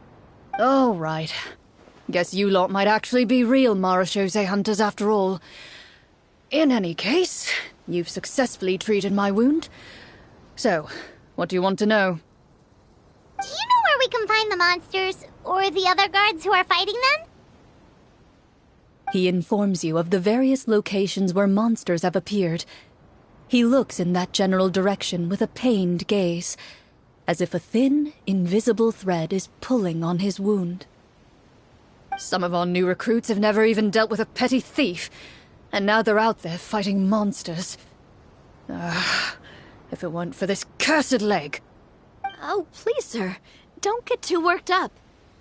"All right. Guess you lot might actually be real Marachose hunters after all. In any case, you've successfully treated my wound. So, what do you want to know?" Do you know where we can find the monsters, or the other guards who are fighting them? He informs you of the various locations where monsters have appeared. He looks in that general direction with a pained gaze, as if a thin, invisible thread is pulling on his wound. "Some of our new recruits have never even dealt with a petty thief, and now they're out there fighting monsters. If it weren't for this cursed leg." Oh, please, sir. Don't get too worked up.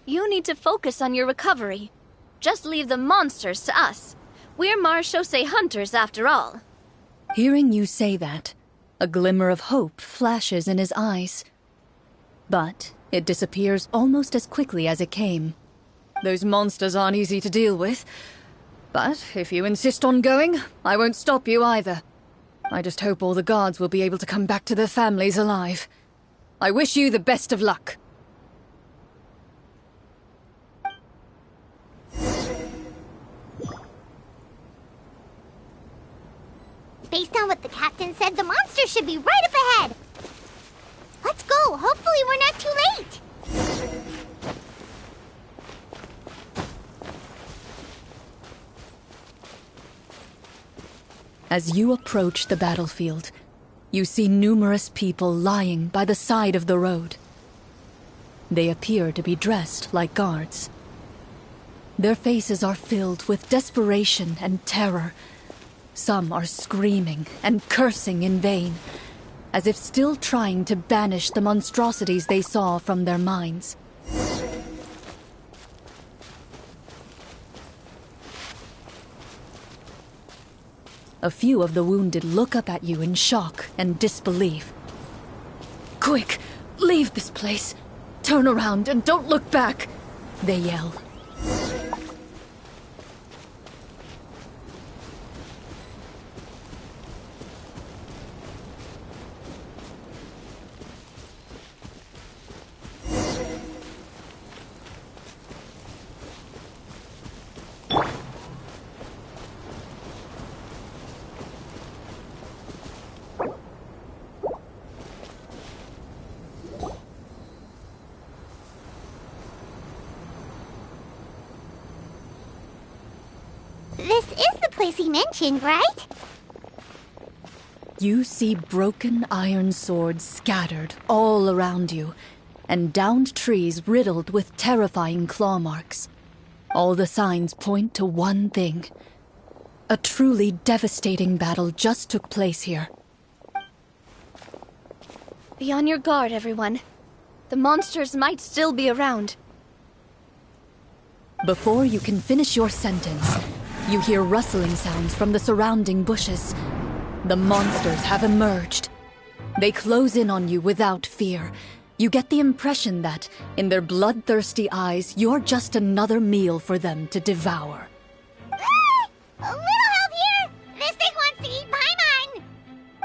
You need to focus on your recovery. Just leave the monsters to us. We're Marachose hunters, after all. Hearing you say that, a glimmer of hope flashes in his eyes. But it disappears almost as quickly as it came. "Those monsters aren't easy to deal with. But if you insist on going, I won't stop you either. I just hope all the guards will be able to come back to their families alive. I wish you the best of luck." Based on what the captain said, the monster should be right up ahead. Let's go. Hopefully we're not too late. As you approach the battlefield, you see numerous people lying by the side of the road. They appear to be dressed like guards. Their faces are filled with desperation and terror. Some are screaming and cursing in vain, as if still trying to banish the monstrosities they saw from their minds. A few of the wounded look up at you in shock and disbelief. "Quick, leave this place. Turn around and don't look back," they yell. this is the place he mentioned, right? You see broken iron swords scattered all around you, and downed trees riddled with terrifying claw marks. All the signs point to one thing. A truly devastating battle just took place here. Be on your guard, everyone. The monsters might still be around. Before you can finish your sentence, you hear rustling sounds from the surrounding bushes. The monsters have emerged. They close in on you without fear. You get the impression that, in their bloodthirsty eyes, you're just another meal for them to devour. A little help here! This thing wants to eat Paimon!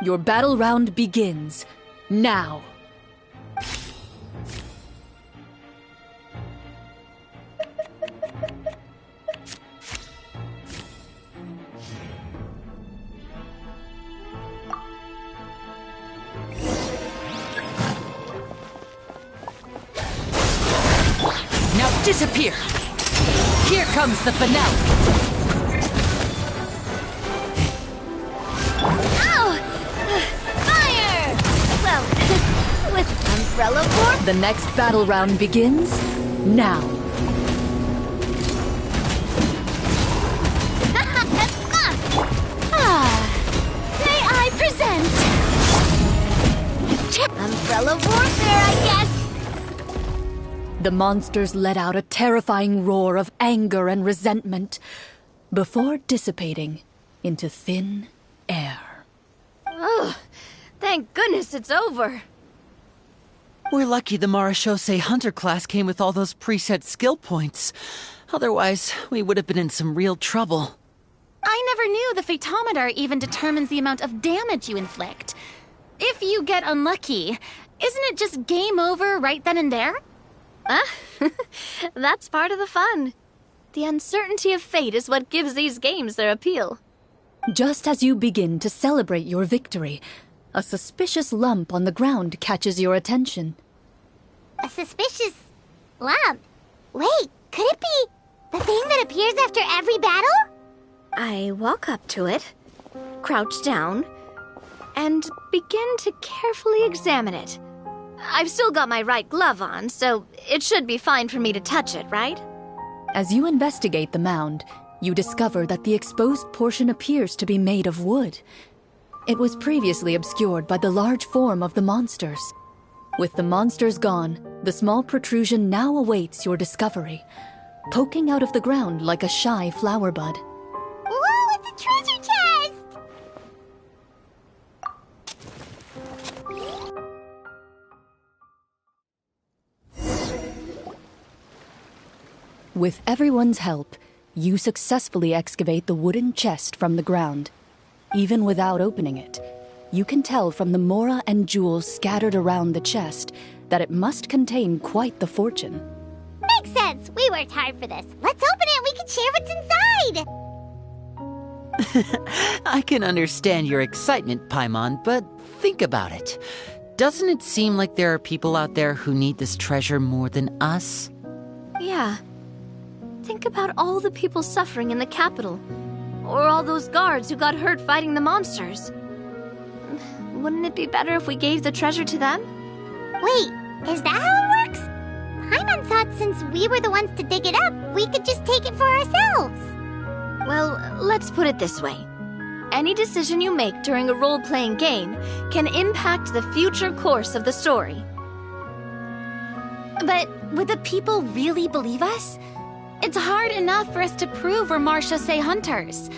Your battle round begins now. Now disappear! Here comes the finale! Ow! Fire! Well, with umbrella form? The next battle round begins now. May I present? Umbrella warfare, I guess! The monsters let out a terrifying roar of anger and resentment before dissipating into thin air. Ugh, thank goodness it's over. We're lucky the Marashose Hunter class came with all those preset skill points. Otherwise, we would have been in some real trouble. I never knew the Fatometer even determines the amount of damage you inflict. If you get unlucky, isn't it just game over right then and there? That's part of the fun. The uncertainty of fate is what gives these games their appeal. Just as you begin to celebrate your victory, a suspicious lump on the ground catches your attention. A suspicious lump? Wait, could it be the thing that appears after every battle? I walk up to it, crouch down, and begin to carefully examine it. I've still got my right glove on, so it should be fine for me to touch it, right? As you investigate the mound, you discover that the exposed portion appears to be made of wood. It was previously obscured by the large form of the monsters. With the monsters gone, the small protrusion now awaits your discovery, poking out of the ground like a shy flower bud. Whoa, it's a treasure chest! With everyone's help, you successfully excavate the wooden chest from the ground. Even without opening it, you can tell from the mora and jewels scattered around the chest that it must contain quite the fortune. Makes sense. We worked hard for this. Let's open it and we can share what's inside! I can understand your excitement, Paimon, but think about it. Doesn't it seem like there are people out there who need this treasure more than us? Yeah. Think about all the people suffering in the capital. Or all those guards who got hurt fighting the monsters. Wouldn't it be better if we gave the treasure to them? Wait, is that how it works? Paimon thought since we were the ones to dig it up, we could just take it for ourselves. Well, let's put it this way. Any decision you make during a role-playing game can impact the future course of the story. But would the people really believe us? It's hard enough for us to prove we're Marashose hunters.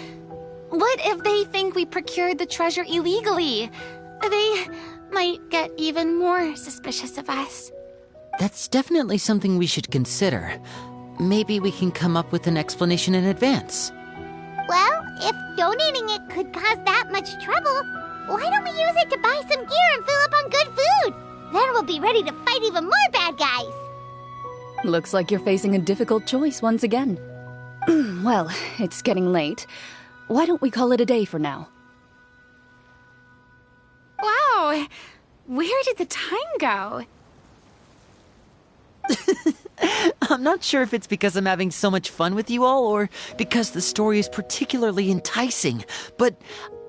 What if they think we procured the treasure illegally? They might get even more suspicious of us. That's definitely something we should consider. Maybe we can come up with an explanation in advance. Well, if donating it could cause that much trouble, why don't we use it to buy some gear and fill up on good food? Then we'll be ready to fight even more bad guys. Looks like you're facing a difficult choice once again. Well, it's getting late. Why don't we call it a day for now? Wow, where did the time go? I'm not sure if it's because I'm having so much fun with you all or because the story is particularly enticing, but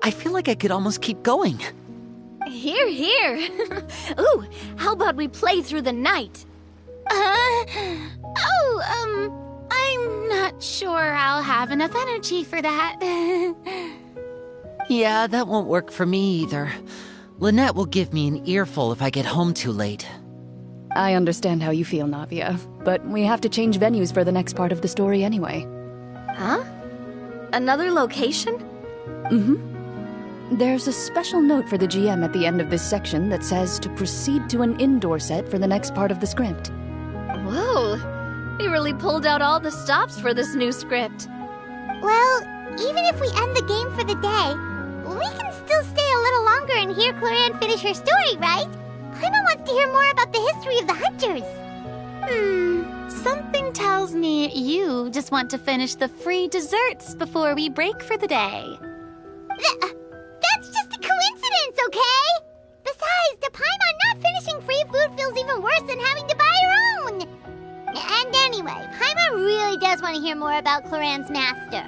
I feel like I could almost keep going. Here, here. Ooh, how about we play through the night? I'm not sure I'll have enough energy for that. Yeah, that won't work for me either. Lynette will give me an earful if I get home too late. I understand how you feel, Navia, but we have to change venues for the next part of the story anyway. Huh? Another location? There's a special note for the GM at the end of this section that says to proceed to an indoor set for the next part of the script. Whoa, they really pulled out all the stops for this new script. Well, even if we end the game for the day, we can still stay a little longer and hear Clorinde finish her story, right? Paimon wants to hear more about the history of the Hunters. Something tells me you just want to finish the free desserts before we break for the day. That's just a coincidence, okay? Besides, to Paimon, not finishing free food feels even worse than having to buy her own. And anyway, Paimon really does want to hear more about Clorinde's master.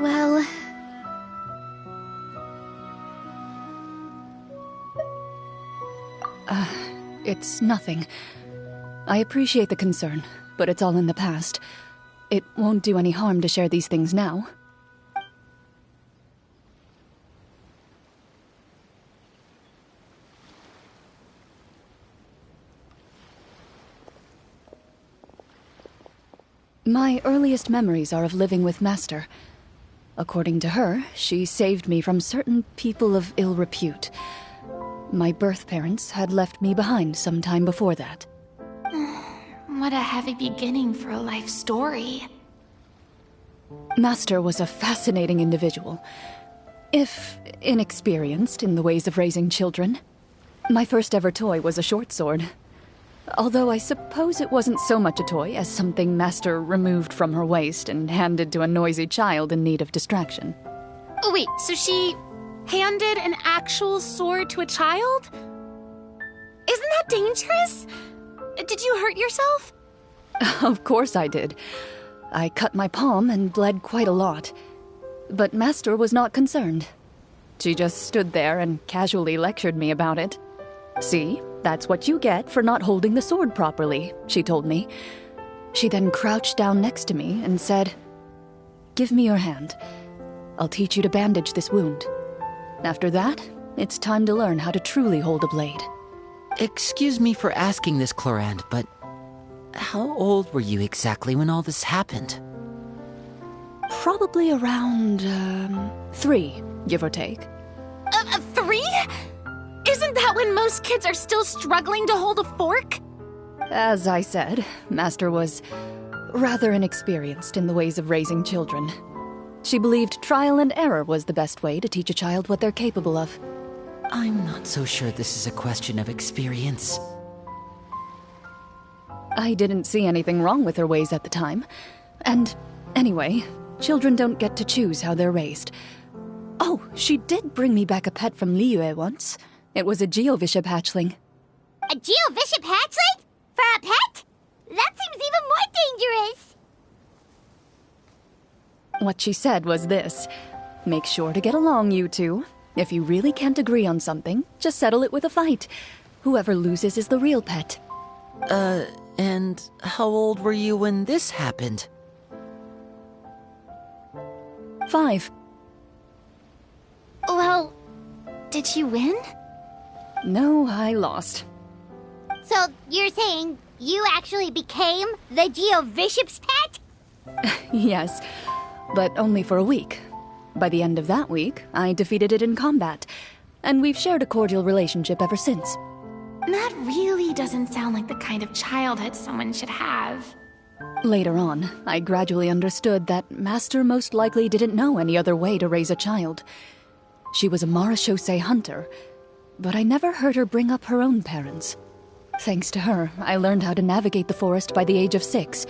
Well... It's nothing. I appreciate the concern, but it's all in the past. It won't do any harm to share these things now. My earliest memories are of living with Master. According to her, she saved me from certain people of ill repute. My birth parents had left me behind some time before that. What a heavy beginning for a life story. Master was a fascinating individual, if inexperienced in the ways of raising children. My first ever toy was a short sword. Although I suppose it wasn't so much a toy as something Master removed from her waist and handed to a noisy child in need of distraction. Oh wait, so she handed an actual sword to a child? Isn't that dangerous? Did you hurt yourself? Of course I did. I cut my palm and bled quite a lot. But Master was not concerned. She just stood there and casually lectured me about it. See, that's what you get for not holding the sword properly, she told me. She then crouched down next to me and said, "Give me your hand. I'll teach you to bandage this wound. After that, it's time to learn how to truly hold a blade." Excuse me for asking this, Clorinde, but how old were you exactly when all this happened? Probably around, 3, give or take. 3? Isn't that when most kids are still struggling to hold a fork? As I said, Master was rather inexperienced in the ways of raising children. She believed trial and error was the best way to teach a child what they're capable of. I'm not so sure this is a question of experience. I didn't see anything wrong with her ways at the time. And anyway, children don't get to choose how they're raised. Oh, she did bring me back a pet from Liyue once. It was a Geovishap hatchling. A Geovishap hatchling? For a pet? That seems even more dangerous. What she said was this: make sure to get along, you two. If you really can't agree on something, just settle it with a fight. Whoever loses is the real pet. And how old were you when this happened? 5. Well, did you win? No, I lost. So you're saying you actually became the Geovishap's pet? Yes, but only for a week. By the end of that week, I defeated it in combat, and we've shared a cordial relationship ever since. That really doesn't sound like the kind of childhood someone should have. Later on, I gradually understood that Master most likely didn't know any other way to raise a child. She was a Marechaussee hunter, but I never heard her bring up her own parents. Thanks to her, I learned how to navigate the forest by the age of 6,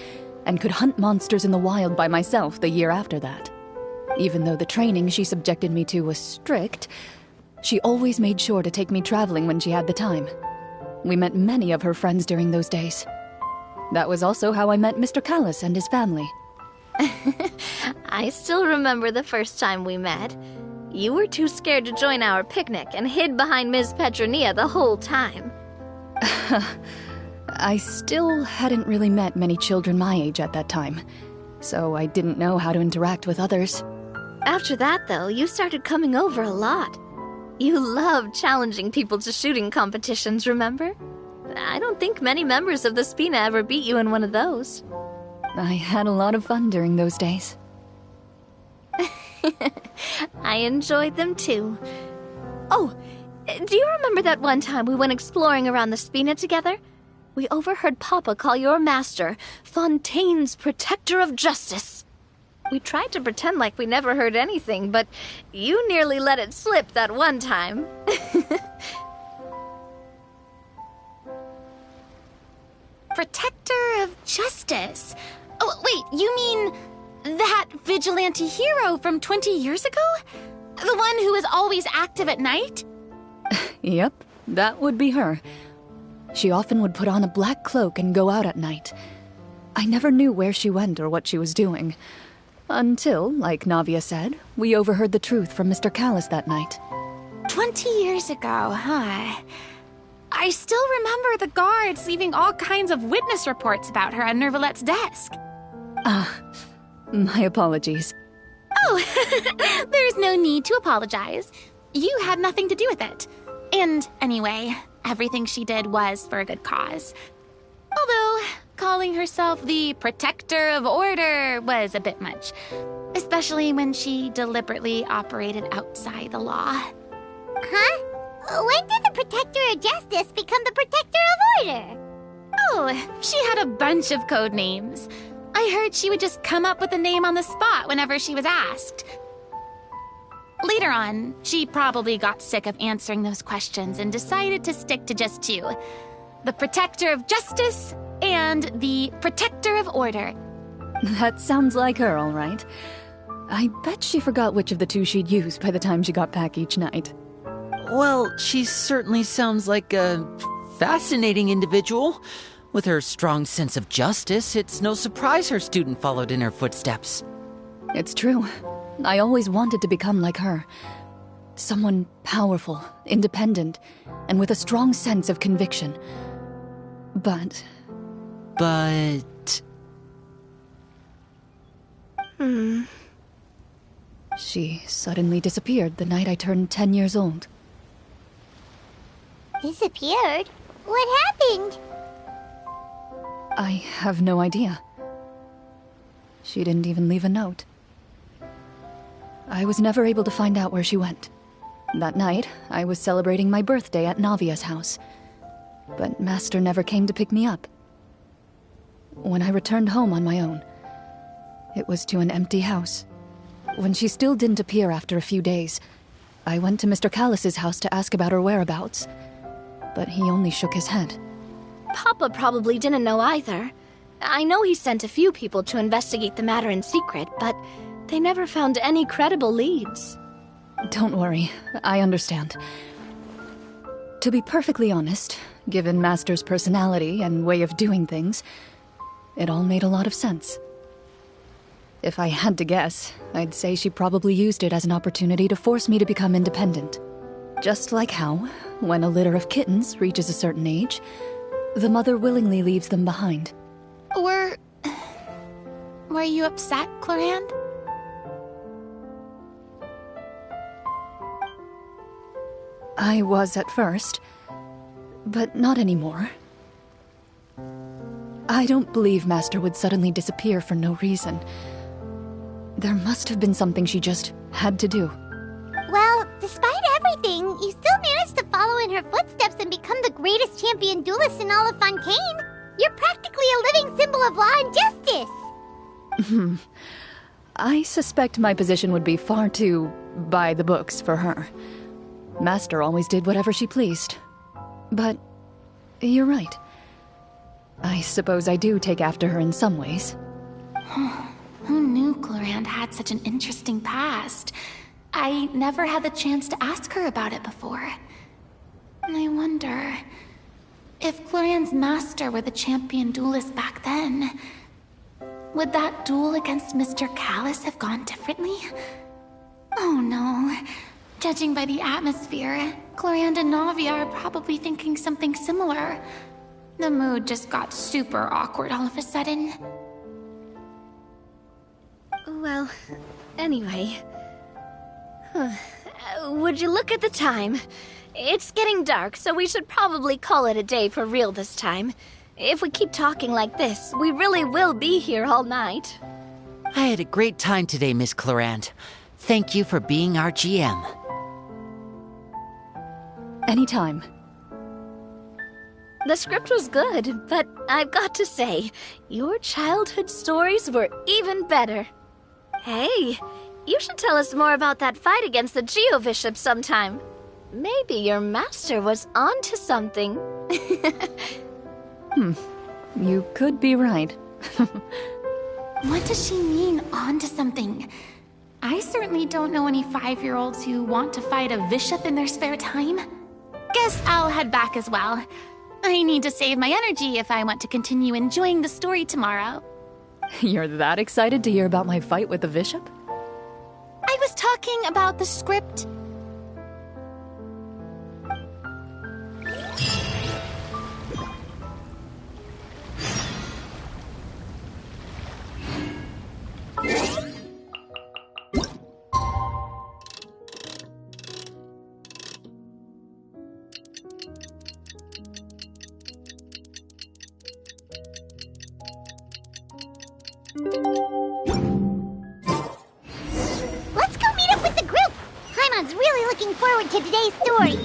and could hunt monsters in the wild by myself the year after that. Even though the training she subjected me to was strict, she always made sure to take me traveling when she had the time. We met many of her friends during those days. That was also how I met Mr. Callis and his family. I still remember the first time we met. You were too scared to join our picnic and hid behind Ms. Petronia the whole time. I still hadn't really met many children my age at that time, so I didn't know how to interact with others. After that, though, you started coming over a lot. You loved challenging people to shooting competitions, remember? I don't think many members of the Spina ever beat you in one of those. I had a lot of fun during those days. I enjoyed them too. Oh, do you remember that one time we went exploring around the Spina together? We overheard Papa call your master Fontaine's Protector of Justice. We tried to pretend like we never heard anything, but you nearly let it slip that one time. Protector of Justice? Oh, wait, you mean that vigilante hero from 20 years ago? The one who is always active at night? Yep, that would be her. She often would put on a black cloak and go out at night. I never knew where she went or what she was doing. Until, like Navia said, we overheard the truth from Mr. Callis that night. 20 years ago, huh? I still remember the guards leaving all kinds of witness reports about her on Nervalette's desk. My apologies. Oh, there's no need to apologize. You had nothing to do with it. And anyway, everything she did was for a good cause. Although, calling herself the Protector of Order was a bit much. Especially when she deliberately operated outside the law. Huh? When did the Protector of Justice become the Protector of Order? Oh, she had a bunch of code names. I heard she would just come up with a name on the spot whenever she was asked. Later on, she probably got sick of answering those questions and decided to stick to just two. The Protector of Justice and the Protector of Order. That sounds like her, all right. I bet she forgot which of the two she'd use by the time she got back each night. Well, she certainly sounds like a fascinating individual. With her strong sense of justice, it's no surprise her student followed in her footsteps. It's true. I always wanted to become like her. Someone powerful, independent, and with a strong sense of conviction. But... She suddenly disappeared the night I turned 10 years old. Disappeared? What happened? I have no idea. She didn't even leave a note. I was never able to find out where she went. That night, I was celebrating my birthday at Navia's house. But Master never came to pick me up. When I returned home on my own, it was to an empty house. When she still didn't appear after a few days, I went to Mr. Callis's house to ask about her whereabouts. But he only shook his head. Papa probably didn't know either. I know he sent a few people to investigate the matter in secret, but they never found any credible leads. Don't worry, I understand. To be perfectly honest, given Master's personality and way of doing things, it all made a lot of sense. If I had to guess, I'd say she probably used it as an opportunity to force me to become independent. Just like how, when a litter of kittens reaches a certain age, the mother willingly leaves them behind. Were you upset, Clorinde? I was at first, but not anymore. I don't believe Master would suddenly disappear for no reason. There must have been something she just had to do. Well, despite everything, you still managed to follow in her footsteps and become the greatest champion duelist in all of Fontaine. You're practically a living symbol of law and justice. I suspect my position would be far too by the books for her. Master always did whatever she pleased. But you're right. I suppose I do take after her in some ways. Who knew Clorinde had such an interesting past? I never had the chance to ask her about it before. I wonder... if Clorinde's master were the champion duelist back then, would that duel against Mr. Callus have gone differently? Oh no. Judging by the atmosphere, Clorinde and Navia are probably thinking something similar. The mood just got super awkward all of a sudden. Well, anyway. Would you look at the time? It's getting dark, so we should probably call it a day for real this time. If we keep talking like this, we really will be here all night. I had a great time today, Miss Clorinde. Thank you for being our GM. Anytime. The script was good, but I've got to say, your childhood stories were even better. Hey, you should tell us more about that fight against the Geo-Bishop sometime. Maybe your master was onto something. You could be right. What does she mean, onto something? I certainly don't know any 5-year-olds who want to fight a bishop in their spare time. Guess I'll head back as well. I need to save my energy if I want to continue enjoying the story tomorrow. You're that excited to hear about my fight with the bishop? I was talking about the script. Let's go meet up with the group! Paimon's really looking forward to today's story.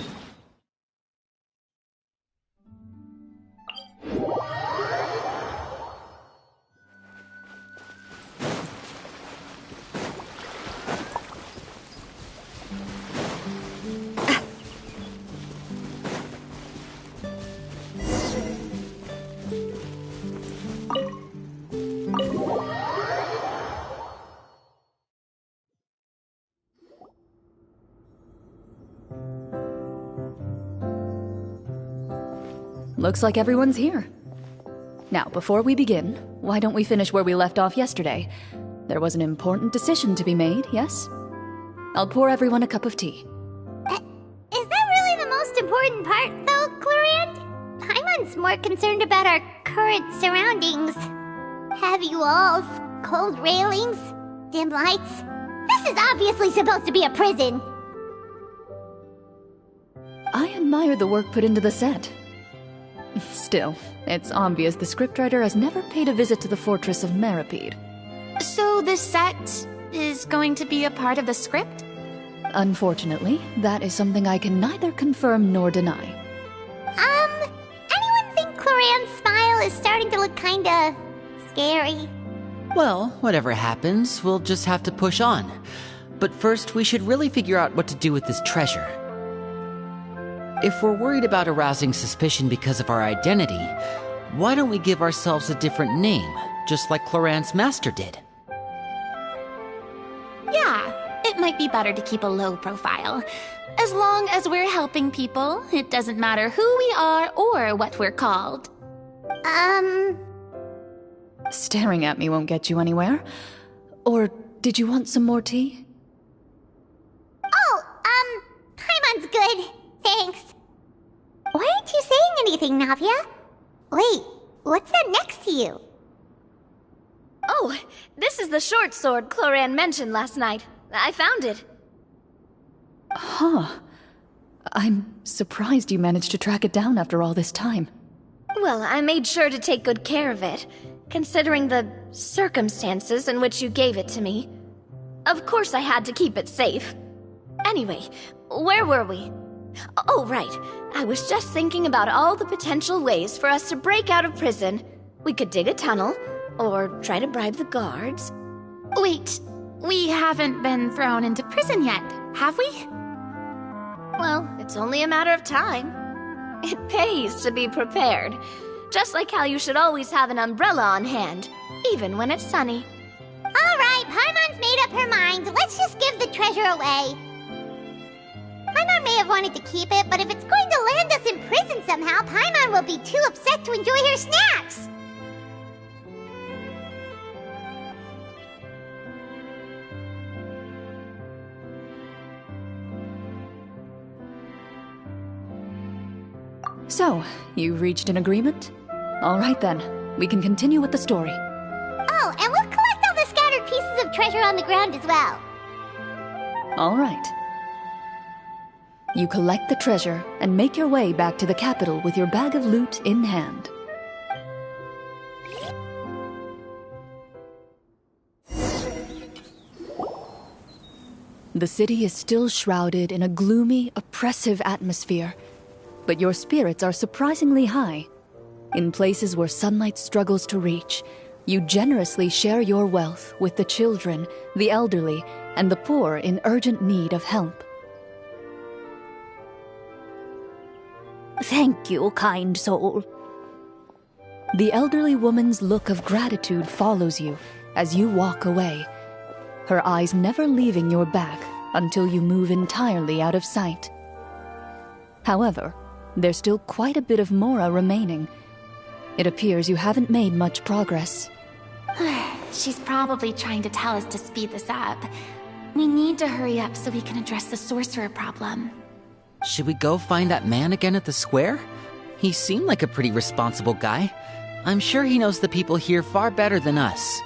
Looks like everyone's here. Now, before we begin, why don't we finish where we left off yesterday? There was an important decision to be made, yes? I'll pour everyone a cup of tea. Is that really the most important part, though, Clorinde? Paimon's more concerned about our current surroundings. Heavy walls, cold railings, dim lights. This is obviously supposed to be a prison. I admire the work put into the set. Still, it's obvious the scriptwriter has never paid a visit to the fortress of Meripede. So this set is going to be a part of the script? Unfortunately, that is something I can neither confirm nor deny. Anyone think Clorinde's smile is starting to look kinda scary? Well, whatever happens, we'll just have to push on. But first, we should really figure out what to do with this treasure. If we're worried about arousing suspicion because of our identity, why don't we give ourselves a different name, just like Clorinde's master did? Yeah, it might be better to keep a low profile. As long as we're helping people, it doesn't matter who we are or what we're called. Staring at me won't get you anywhere. Or did you want some more tea? Oh, Paimon's good. Thanks. Why aren't you saying anything, Navia? Wait, what's that next to you? Oh, this is the short sword Clorinde mentioned last night. I found it. Huh. I'm surprised you managed to track it down after all this time. Well, I made sure to take good care of it, considering the circumstances in which you gave it to me. Of course I had to keep it safe. Anyway, where were we? Oh, right. I was just thinking about all the potential ways for us to break out of prison. We could dig a tunnel, or try to bribe the guards. Wait, we haven't been thrown into prison yet, have we? Well, it's only a matter of time. It pays to be prepared. Just like how you should always have an umbrella on hand, even when it's sunny. Alright, Paimon's made up her mind. Let's just give the treasure away. Paimon Paimon may have wanted to keep it, but if it's going to land us in prison somehow, Paimon will be too upset to enjoy her snacks. So, you've reached an agreement? All right then, we can continue with the story. Oh, and we'll collect all the scattered pieces of treasure on the ground as well. All right. You collect the treasure and make your way back to the capital with your bag of loot in hand. The city is still shrouded in a gloomy, oppressive atmosphere, but your spirits are surprisingly high. In places where sunlight struggles to reach, you generously share your wealth with the children, the elderly, and the poor in urgent need of help. Thank you, kind soul. The elderly woman's look of gratitude follows you as you walk away, her eyes never leaving your back until you move entirely out of sight. However, there's still quite a bit of Mora remaining. It appears you haven't made much progress. She's probably trying to tell us to speed this up. We need to hurry up so we can address the sorcerer problem. Should we go find that man again at the square? He seemed like a pretty responsible guy. I'm sure he knows the people here far better than us.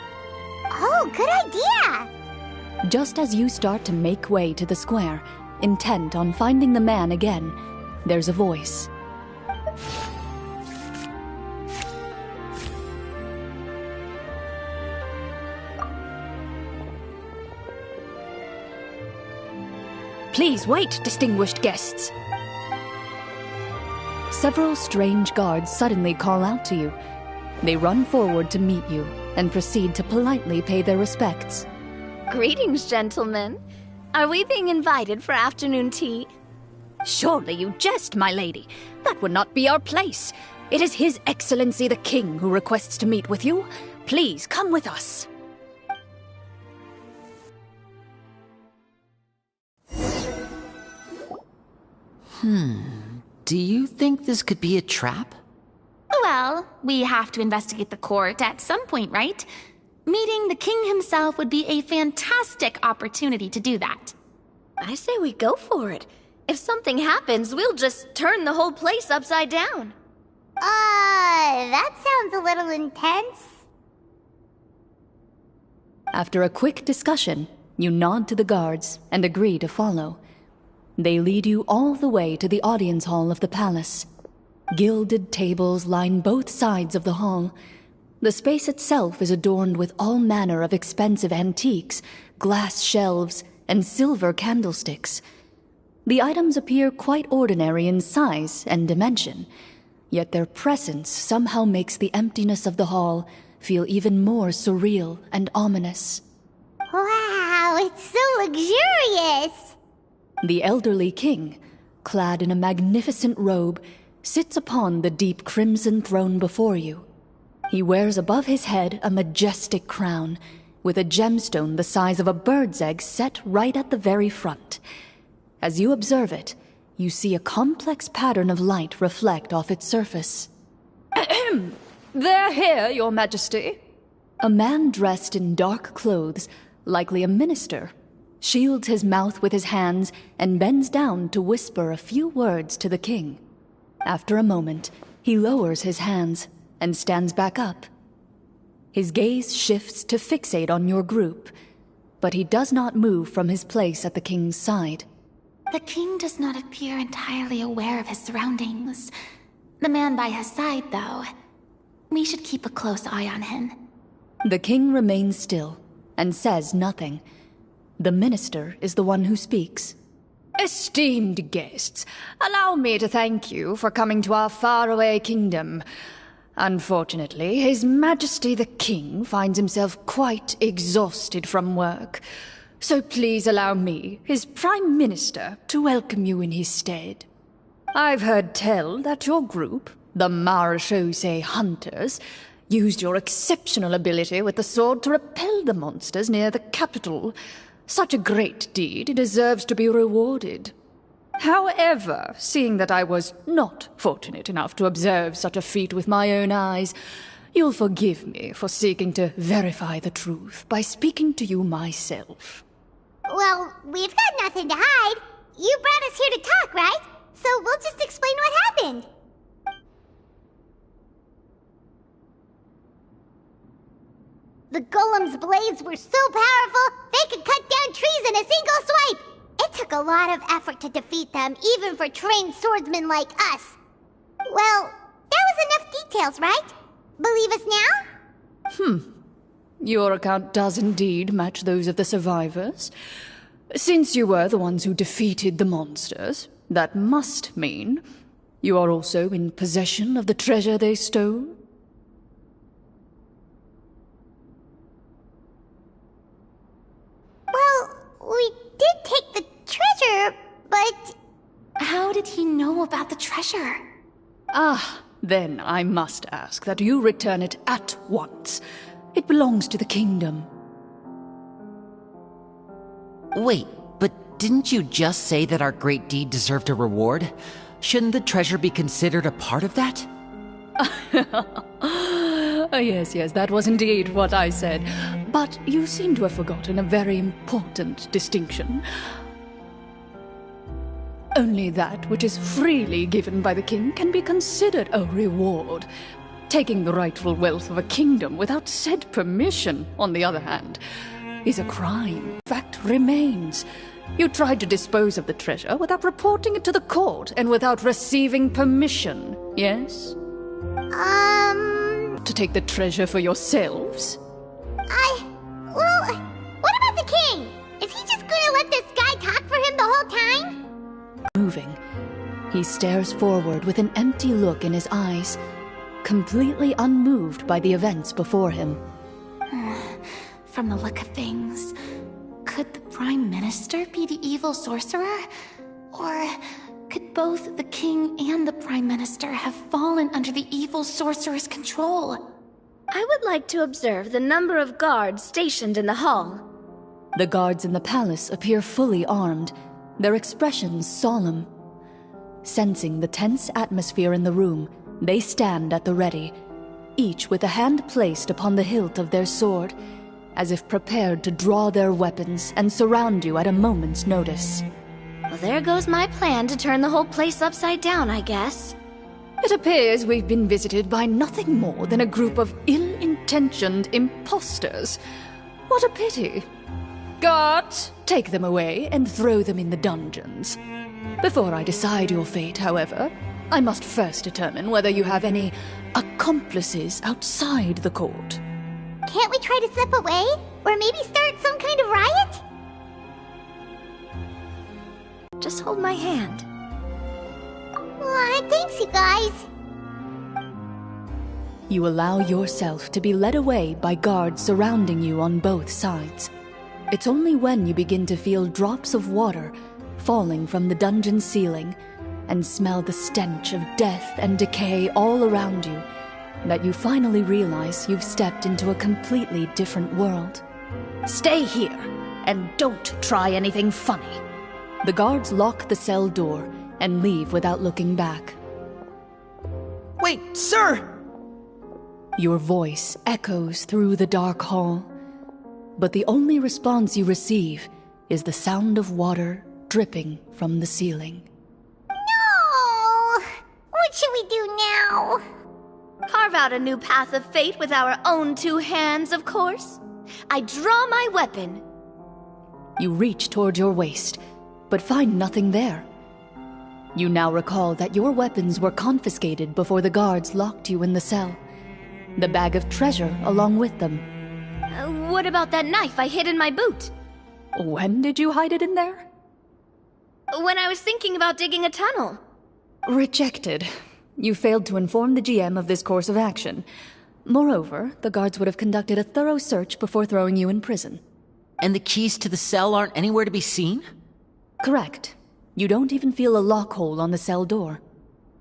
Oh, good idea! Just as you start to make way to the square, intent on finding the man again, there's a voice. Please wait, distinguished guests. Several strange guards suddenly call out to you. They run forward to meet you and proceed to politely pay their respects. Greetings, gentlemen. Are we being invited for afternoon tea? Surely you jest, my lady. That would not be our place. It is His Excellency the King who requests to meet with you. Please come with us. Do you think this could be a trap? Well, we have to investigate the court at some point, right? Meeting the king himself would be a fantastic opportunity to do that. I say we go for it. If something happens, we'll just turn the whole place upside down. That sounds a little intense. After a quick discussion, you nod to the guards and agree to follow. They lead you all the way to the audience hall of the palace. Gilded tables line both sides of the hall. The space itself is adorned with all manner of expensive antiques, glass shelves, and silver candlesticks. The items appear quite ordinary in size and dimension, yet their presence somehow makes the emptiness of the hall feel even more surreal and ominous. Wow, it's so luxurious! The elderly king, clad in a magnificent robe, sits upon the deep crimson throne before you. He wears above his head a majestic crown, with a gemstone the size of a bird's egg set right at the very front. As you observe it, you see a complex pattern of light reflect off its surface. They're here, Your Majesty. A man dressed in dark clothes, likely a minister, shields his mouth with his hands and bends down to whisper a few words to the king. After a moment, he lowers his hands and stands back up. His gaze shifts to fixate on your group, but he does not move from his place at the king's side. The king does not appear entirely aware of his surroundings. The man by his side, though. We should keep a close eye on him. The king remains still and says nothing. The minister is the one who speaks. Esteemed guests, allow me to thank you for coming to our faraway kingdom. Unfortunately, His Majesty the King finds himself quite exhausted from work. So please allow me, his Prime Minister, to welcome you in his stead. I've heard tell that your group, the Marechaussee Hunters, used your exceptional ability with the sword to repel the monsters near the capital. Such a great deed deserves to be rewarded. However, seeing that I was not fortunate enough to observe such a feat with my own eyes, you'll forgive me for seeking to verify the truth by speaking to you myself. Well, we've got nothing to hide. You brought us here to talk, right? So we'll just explain what happened. The golem's blades were so powerful, they could cut down trees in a single swipe! It took a lot of effort to defeat them, even for trained swordsmen like us. Well, that was enough details, right? Believe us now? Your account does indeed match those of the survivors. Since you were the ones who defeated the monsters, that must mean you are also in possession of the treasure they stole? Well, we did take the treasure, but... How did he know about the treasure? Then I must ask that you return it at once. It belongs to the kingdom. Wait, but didn't you just say that our great deed deserved a reward? Shouldn't the treasure be considered a part of that? Yes, that was indeed what I said. But you seem to have forgotten a very important distinction. Only that which is freely given by the king can be considered a reward. Taking the rightful wealth of a kingdom without said permission, on the other hand, is a crime. Fact remains. You tried to dispose of the treasure without reporting it to the court and without receiving permission, yes? To take the treasure for yourselves? Well, what about the king? Is he just gonna let this guy talk for him the whole time? Moving, he stares forward with an empty look in his eyes, completely unmoved by the events before him. From the look of things, could the Prime Minister be the evil sorcerer? Or could both the King and the Prime Minister have fallen under the evil sorcerer's control? I would like to observe the number of guards stationed in the hall. The guards in the palace appear fully armed, their expressions solemn. Sensing the tense atmosphere in the room, they stand at the ready, each with a hand placed upon the hilt of their sword, as if prepared to draw their weapons and surround you at a moment's notice. Well, there goes my plan to turn the whole place upside down, I guess. It appears we've been visited by nothing more than a group of ill-intentioned imposters. What a pity. Guards, take them away and throw them in the dungeons. Before I decide your fate, however, I must first determine whether you have any accomplices outside the court. Can't we try to slip away? Or maybe start some kind of riot? Just hold my hand. Aw, thanks, you guys. You allow yourself to be led away by guards surrounding you on both sides. It's only when you begin to feel drops of water falling from the dungeon ceiling and smell the stench of death and decay all around you that you finally realize you've stepped into a completely different world. Stay here, and don't try anything funny. The guards lock the cell door and leave without looking back. Wait, sir! Your voice echoes through the dark hall, but the only response you receive is the sound of water dripping from the ceiling. No! What should we do now? Carve out a new path of fate with our own two hands, of course. I draw my weapon. You reach toward your waist, but find nothing there. You now recall that your weapons were confiscated before the guards locked you in the cell. The bag of treasure along with them. What about that knife I hid in my boot? When did you hide it in there? When I was thinking about digging a tunnel. Rejected. You failed to inform the GM of this course of action. Moreover, the guards would have conducted a thorough search before throwing you in prison. And the keys to the cell aren't anywhere to be seen? Correct. You don't even feel a lock hole on the cell door.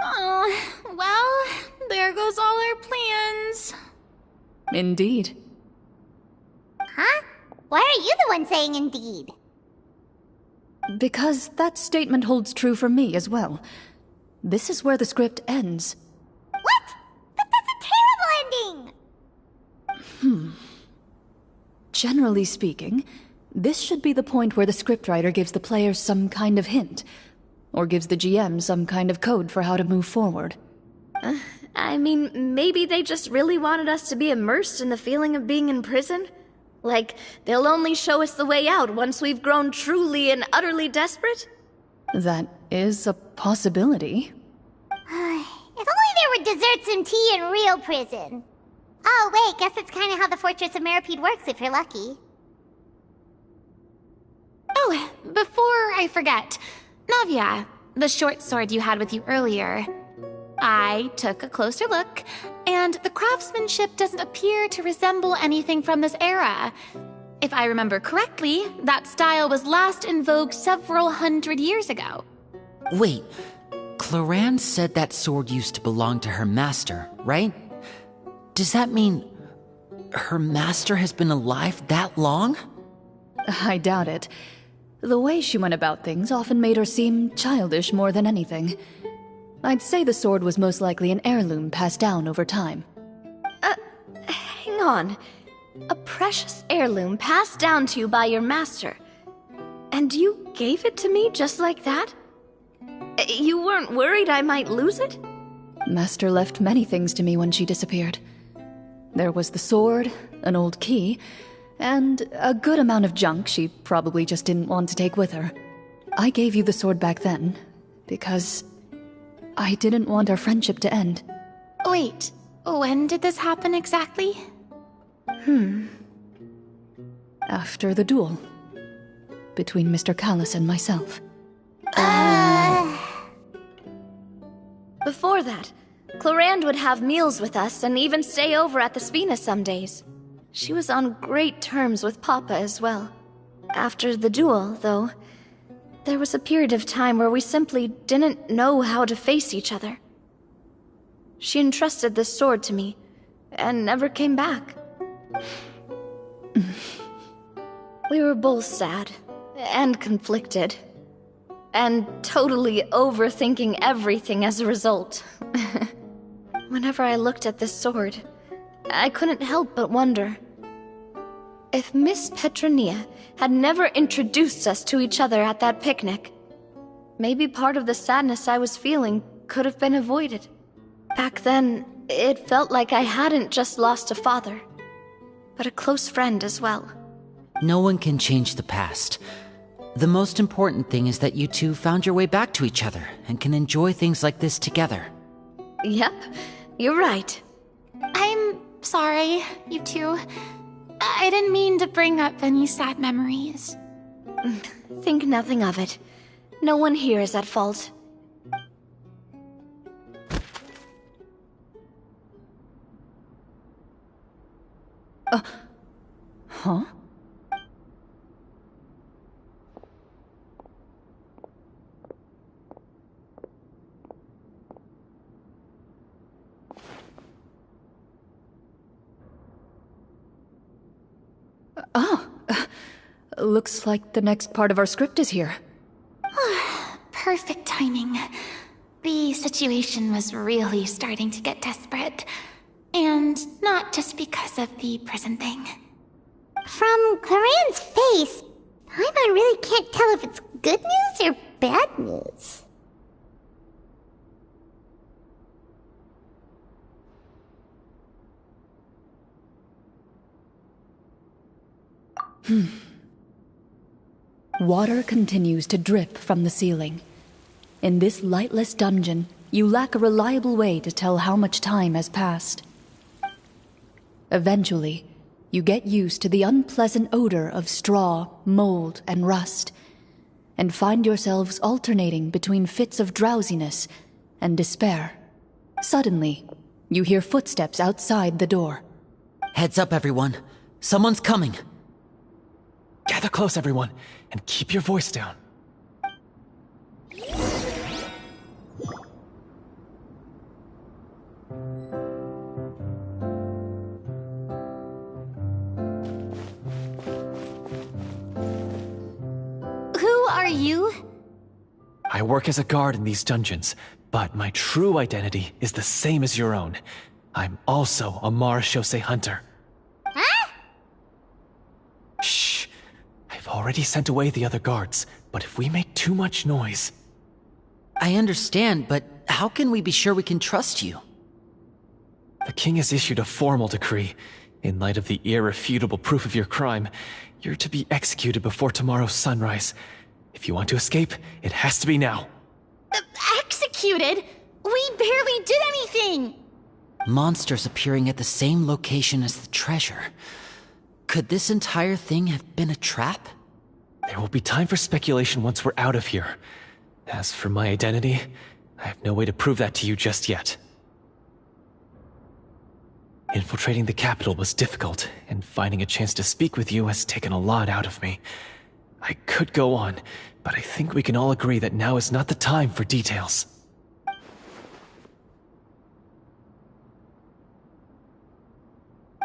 Oh, well, there goes all our plans. Indeed. Huh? Why are you the one saying indeed? Because that statement holds true for me as well. This is where the script ends. What? But that's a terrible ending! Generally speaking, this should be the point where the scriptwriter gives the players some kind of hint, or gives the GM some kind of code for how to move forward. I mean, maybe they just really wanted us to be immersed in the feeling of being in prison? Like, they'll only show us the way out once we've grown truly and utterly desperate? That is a possibility. If only there were desserts and tea in real prison. Oh, wait, guess that's kind of how the Fortress of Meripede works if you're lucky. Oh, before I forget, Navia, the short sword you had with you earlier. I took a closer look, and the craftsmanship doesn't appear to resemble anything from this era. If I remember correctly, that style was last in vogue several hundred years ago. Wait, Clorinde said that sword used to belong to her master, right? Does that mean her master has been alive that long? I doubt it. The way she went about things often made her seem childish more than anything. I'd say the sword was most likely an heirloom passed down over time. Hang on. A precious heirloom passed down to you by your master. And you gave it to me just like that? You weren't worried I might lose it? Master left many things to me when she disappeared. There was the sword, an old key, and a good amount of junk she probably just didn't want to take with her. I gave you the sword back then, because I didn't want our friendship to end. Wait, when did this happen exactly? After the duel. Between Mr. Callis and myself. Before that, Clorinde would have meals with us and even stay over at the Spina some days. She was on great terms with Papa as well. After the duel, though, there was a period of time where we simply didn't know how to face each other. She entrusted this sword to me, and never came back. We were both sad, and conflicted, and totally overthinking everything as a result. Whenever I looked at this sword, I couldn't help but wonder if Miss Petronia had never introduced us to each other at that picnic. Maybe part of the sadness I was feeling could have been avoided. Back then, it felt like I hadn't just lost a father, but a close friend as well. No one can change the past. The most important thing is that you two found your way back to each other and can enjoy things like this together. Yep, you're right. I'm sorry, you two. I didn't mean to bring up any sad memories. Think nothing of it. No one here is at fault. Huh? Looks like the next part of our script is here. Perfect timing. The situation was really starting to get desperate. And not just because of the prison thing. From Clorinde's face, Paimon really can't tell if it's good news or bad news. Water continues to drip from the ceiling. In this lightless dungeon, you lack a reliable way to tell how much time has passed. Eventually, you get used to the unpleasant odor of straw, mold, and rust, and find yourselves alternating between fits of drowsiness and despair. Suddenly, you hear footsteps outside the door. Heads up, everyone. Someone's coming. Gather close, everyone, and keep your voice down. Who are you? I work as a guard in these dungeons, but my true identity is the same as your own. I'm also a Marashose hunter. Huh? Shh. I've already sent away the other guards, but if we make too much noise... I understand, but how can we be sure we can trust you? The king has issued a formal decree. In light of the irrefutable proof of your crime, you're to be executed before tomorrow's sunrise. If you want to escape, it has to be now. Executed? We barely did anything! Monsters appearing at the same location as the treasure. Could this entire thing have been a trap? There will be time for speculation once we're out of here. As for my identity, I have no way to prove that to you just yet. Infiltrating the capital was difficult, and finding a chance to speak with you has taken a lot out of me. I could go on, but I think we can all agree that now is not the time for details.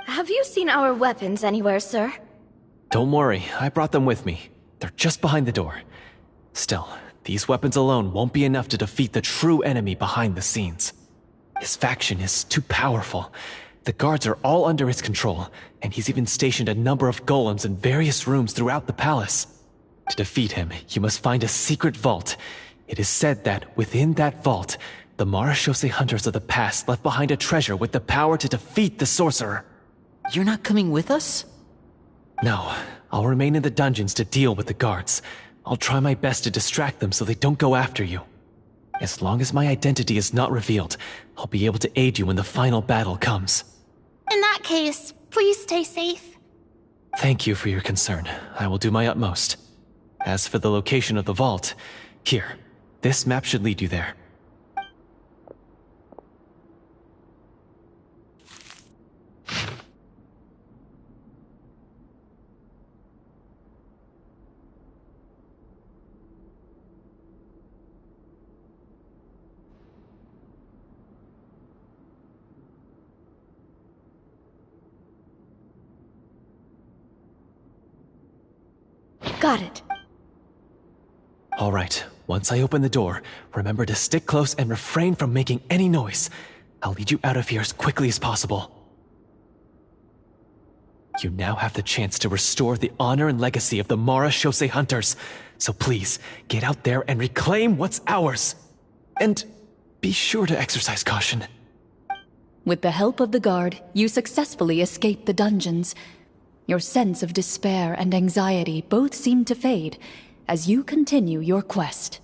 Have you seen our weapons anywhere, sir? Don't worry, I brought them with me. They're just behind the door. Still, these weapons alone won't be enough to defeat the true enemy behind the scenes. His faction is too powerful. The guards are all under his control, and he's even stationed a number of golems in various rooms throughout the palace. To defeat him, you must find a secret vault. It is said that within that vault, the Marashose hunters of the past left behind a treasure with the power to defeat the sorcerer. You're not coming with us? No, I'll remain in the dungeons to deal with the guards. I'll try my best to distract them so they don't go after you. As long as my identity is not revealed, I'll be able to aid you when the final battle comes. In that case, please stay safe. Thank you for your concern. I will do my utmost. As for the location of the vault, here, this map should lead you there. Got it. All right, once I open the door, remember to stick close and refrain from making any noise. I'll lead you out of here as quickly as possible. You now have the chance to restore the honor and legacy of the Marashose hunters. So please, get out there and reclaim what's ours. And be sure to exercise caution. With the help of the guard, you successfully escape the dungeons. Your sense of despair and anxiety both seem to fade as you continue your quest.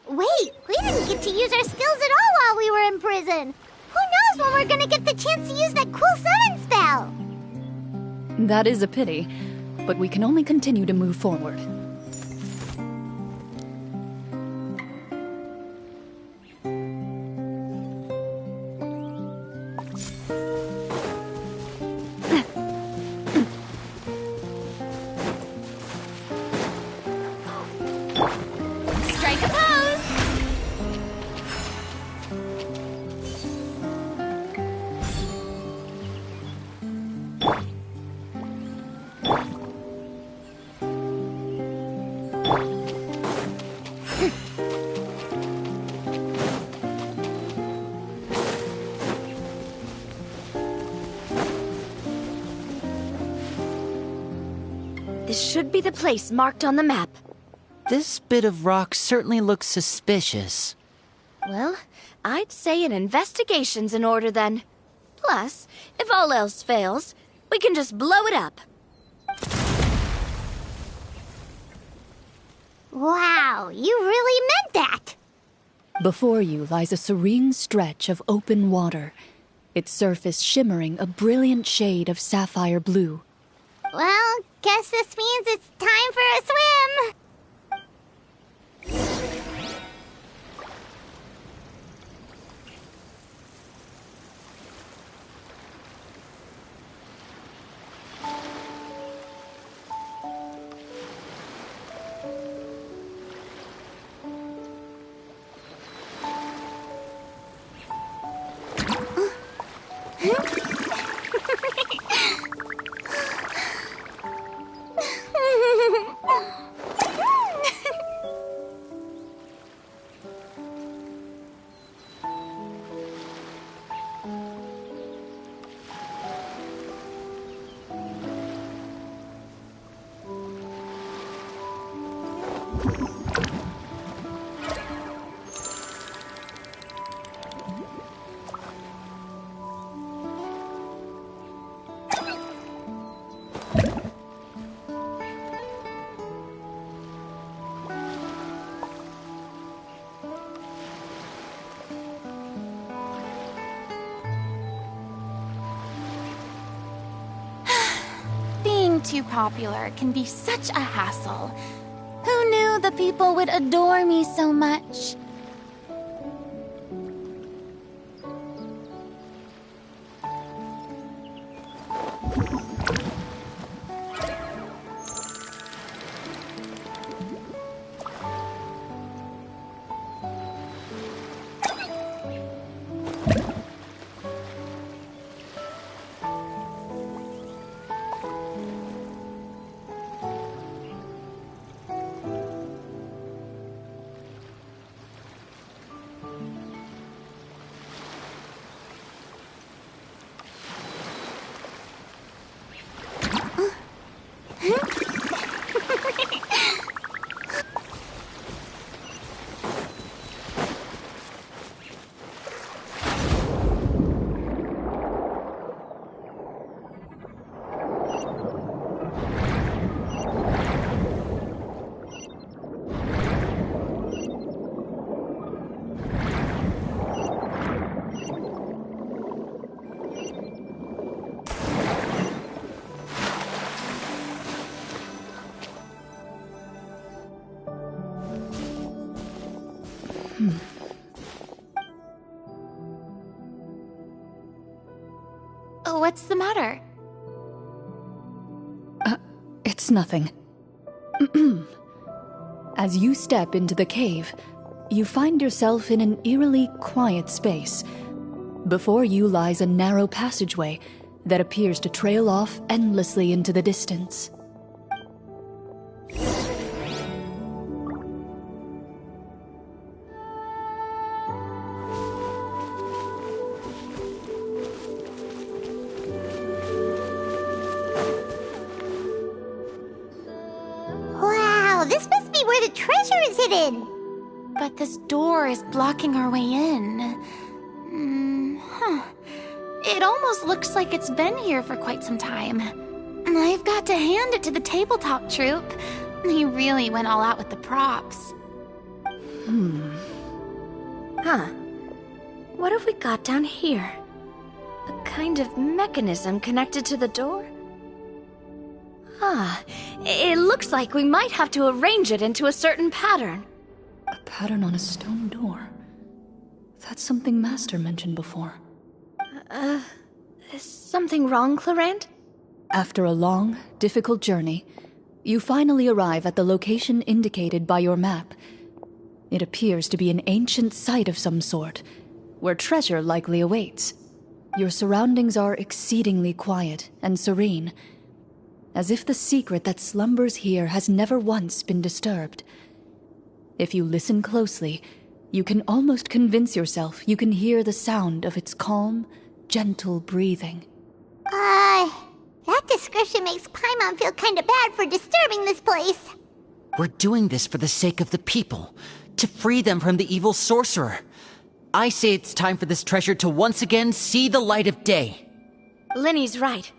Wait, we didn't get to use our skills at all while we were in prison. Who knows when we're gonna get the chance to use that cool summon spell? That is a pity, but we can only continue to move forward. Strike a pose! This should be the place marked on the map. This bit of rock certainly looks suspicious. Well, I'd say an investigation's in order then. Plus, if all else fails, we can just blow it up. Wow, you really meant that! Before you lies a serene stretch of open water, its surface shimmering a brilliant shade of sapphire blue. Well, guess this means it's time for a swim! Being too popular can be such a hassle. Who knew the people would adore me so much? What's the matter? It's nothing. As you step into the cave, you find yourself in an eerily quiet space. Before you lies a narrow passageway that appears to trail off endlessly into the distance. Wow, this must be where the treasure is hidden. But this door is blocking our way in. It almost looks like it's been here for quite some time. I've got to hand it to the tabletop troupe. They really went all out with the props. Huh. What have we got down here? A kind of mechanism connected to the door? It looks like we might have to arrange it into a certain pattern. A pattern on a stone door. That's something Master mentioned before. Is something wrong, Clorinde? After a long, difficult journey, you finally arrive at the location indicated by your map. It appears to be an ancient site of some sort, where treasure likely awaits. Your surroundings are exceedingly quiet and serene, as if the secret that slumbers here has never once been disturbed. If you listen closely, you can almost convince yourself you can hear the sound of its calm, gentle breathing. That description makes Paimon feel kinda bad for disturbing this place. We're doing this for the sake of the people, to free them from the evil sorcerer. I say it's time for this treasure to once again see the light of day. Linny's right.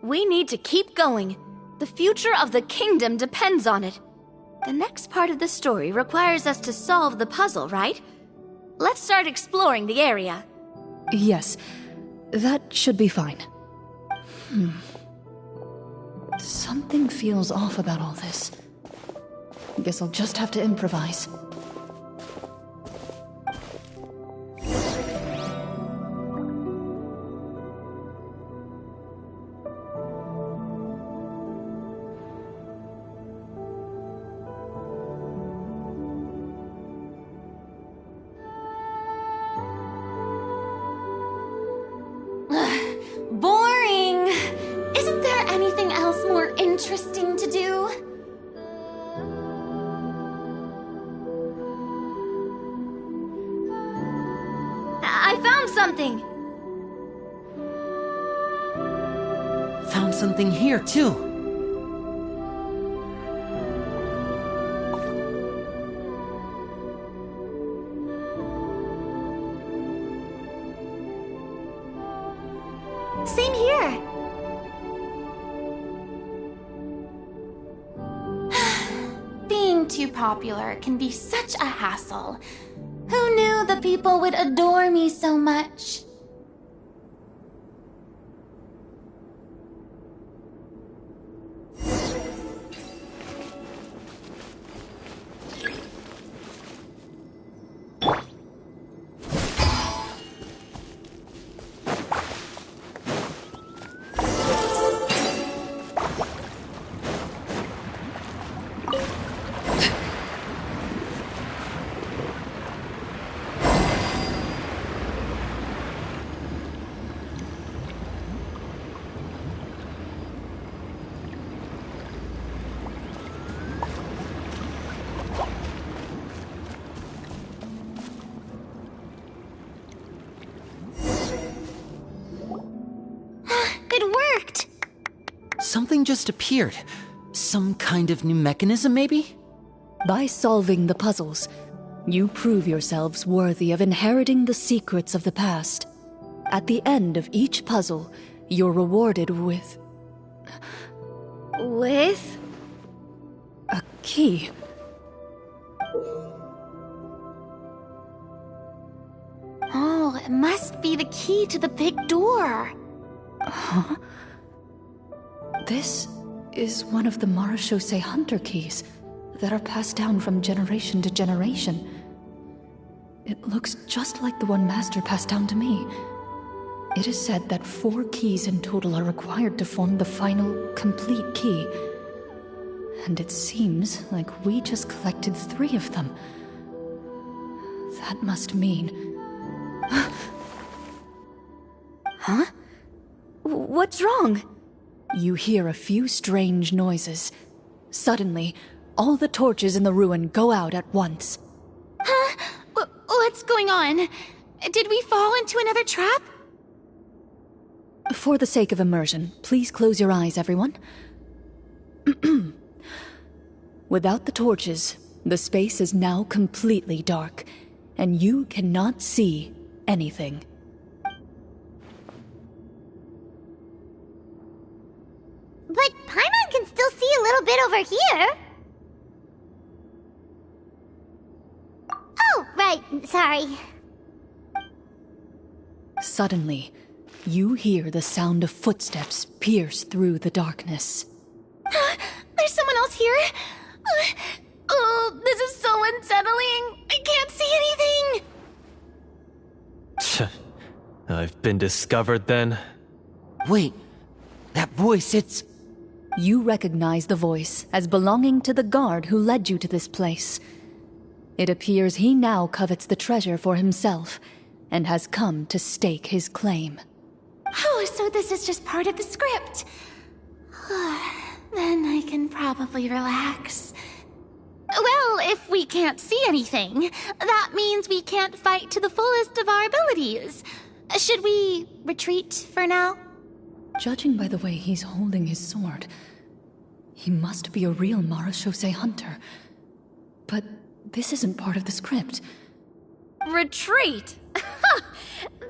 We need to keep going. The future of the kingdom depends on it. The next part of the story requires us to solve the puzzle, right? Let's start exploring the area. Yes, that should be fine. Something feels off about all this. Guess I'll just have to improvise. Boring! Isn't there anything else more interesting to do? I found something! Found something here, too. Same here. Being too popular can be such a hassle. Who knew the people would adore me so much? Something just appeared. Some kind of new mechanism, maybe? By solving the puzzles, you prove yourselves worthy of inheriting the secrets of the past. At the end of each puzzle, you're rewarded with With? a key. Oh, it must be the key to the big door. Huh? This is one of the Marechaussee Hunter keys that are passed down from generation to generation. It looks just like the one Master passed down to me. It is said that 4 keys in total are required to form the final, complete key. And it seems like we just collected 3 of them. That must mean... Huh? What's wrong? You hear a few strange noises. Suddenly, all the torches in the ruin go out at once. Huh? What's going on? Did we fall into another trap? For the sake of immersion, please close your eyes, everyone. Without the torches, the space is now completely dark, and you cannot see anything. But Paimon can still see a little bit over here. Oh, right, sorry. Suddenly, you hear the sound of footsteps pierce through the darkness. There's someone else here? Oh, this is so unsettling. I can't see anything. I've been discovered then. Wait, that voice, it's... You recognize the voice as belonging to the guard who led you to this place. It appears he now covets the treasure for himself, and has come to stake his claim. Oh, so this is just part of the script. Then I can probably relax. Well, if we can't see anything, that means we can't fight to the fullest of our abilities. Should we retreat for now? Judging by the way he's holding his sword, he must be a real Marechaussee hunter. But this isn't part of the script. Retreat?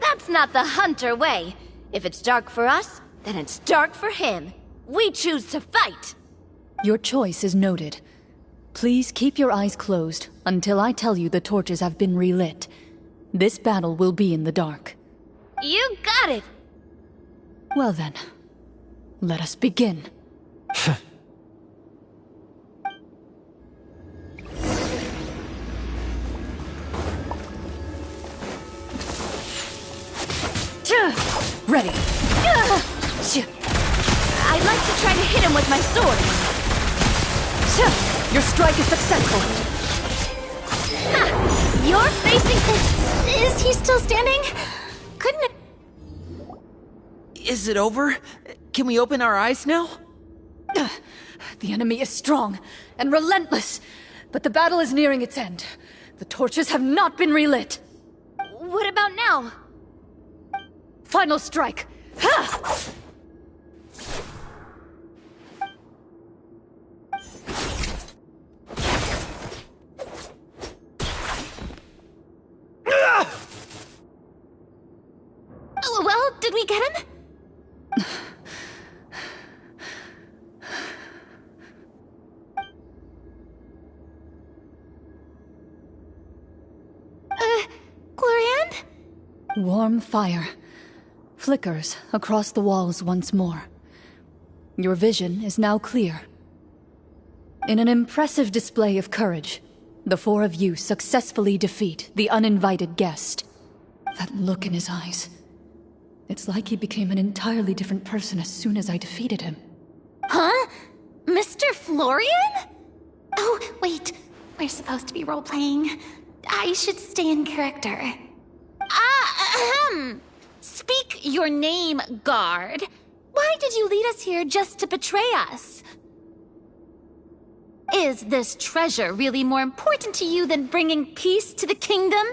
That's not the hunter way. If it's dark for us, then it's dark for him. We choose to fight. Your choice is noted. Please keep your eyes closed until I tell you the torches have been relit. This battle will be in the dark. You got it. Well then, let us begin. Ready. I'd like to try to hit him with my sword. Your strike is successful. Ha! You're facing... Is he still standing? Couldn't it... Is it over? Can we open our eyes now? The enemy is strong and relentless, but the battle is nearing its end. The torches have not been relit. What about now? Final strike. Ha! Well, did we get him? Clorinde? Warm fire flickers across the walls once more. Your vision is now clear. In an impressive display of courage, the 4 of you successfully defeat the uninvited guest. That look in his eyes. It's like he became an entirely different person as soon as I defeated him. Huh? Mr. Florian? Oh, wait. We're supposed to be role-playing. I should stay in character. Speak your name, guard. Why did you lead us here just to betray us? Is this treasure really more important to you than bringing peace to the kingdom?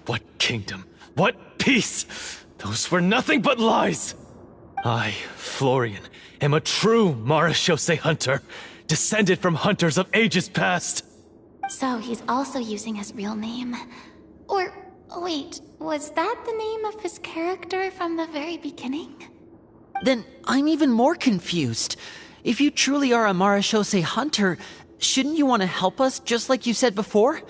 What kingdom? What peace? Those were nothing but lies! I, Florian, am a true Marechaussee hunter, descended from hunters of ages past. So he's also using his real name. Or, wait, was that the name of his character from the very beginning? Then I'm even more confused. If you truly are a Marechaussee hunter, shouldn't you want to help us just like you said before?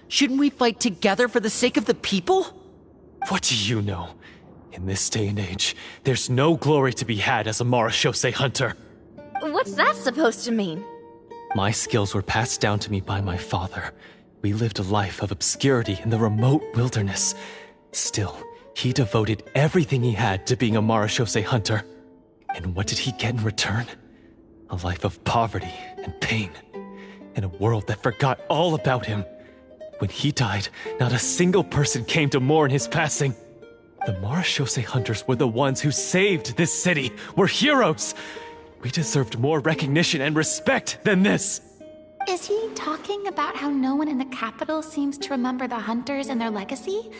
Shouldn't we fight together for the sake of the people? What do you know? In this day and age, there's no glory to be had as a Marechaussee hunter. What's that supposed to mean? My skills were passed down to me by my father. We lived a life of obscurity in the remote wilderness. Still, he devoted everything he had to being a Marechaussee hunter. And what did he get in return? A life of poverty and pain. In a world that forgot all about him. When he died, not a single person came to mourn his passing. The Marechaussee hunters were the ones who saved this city. We're heroes. We deserved more recognition and respect than this. Is he talking about how no one in the capital seems to remember the hunters and their legacy?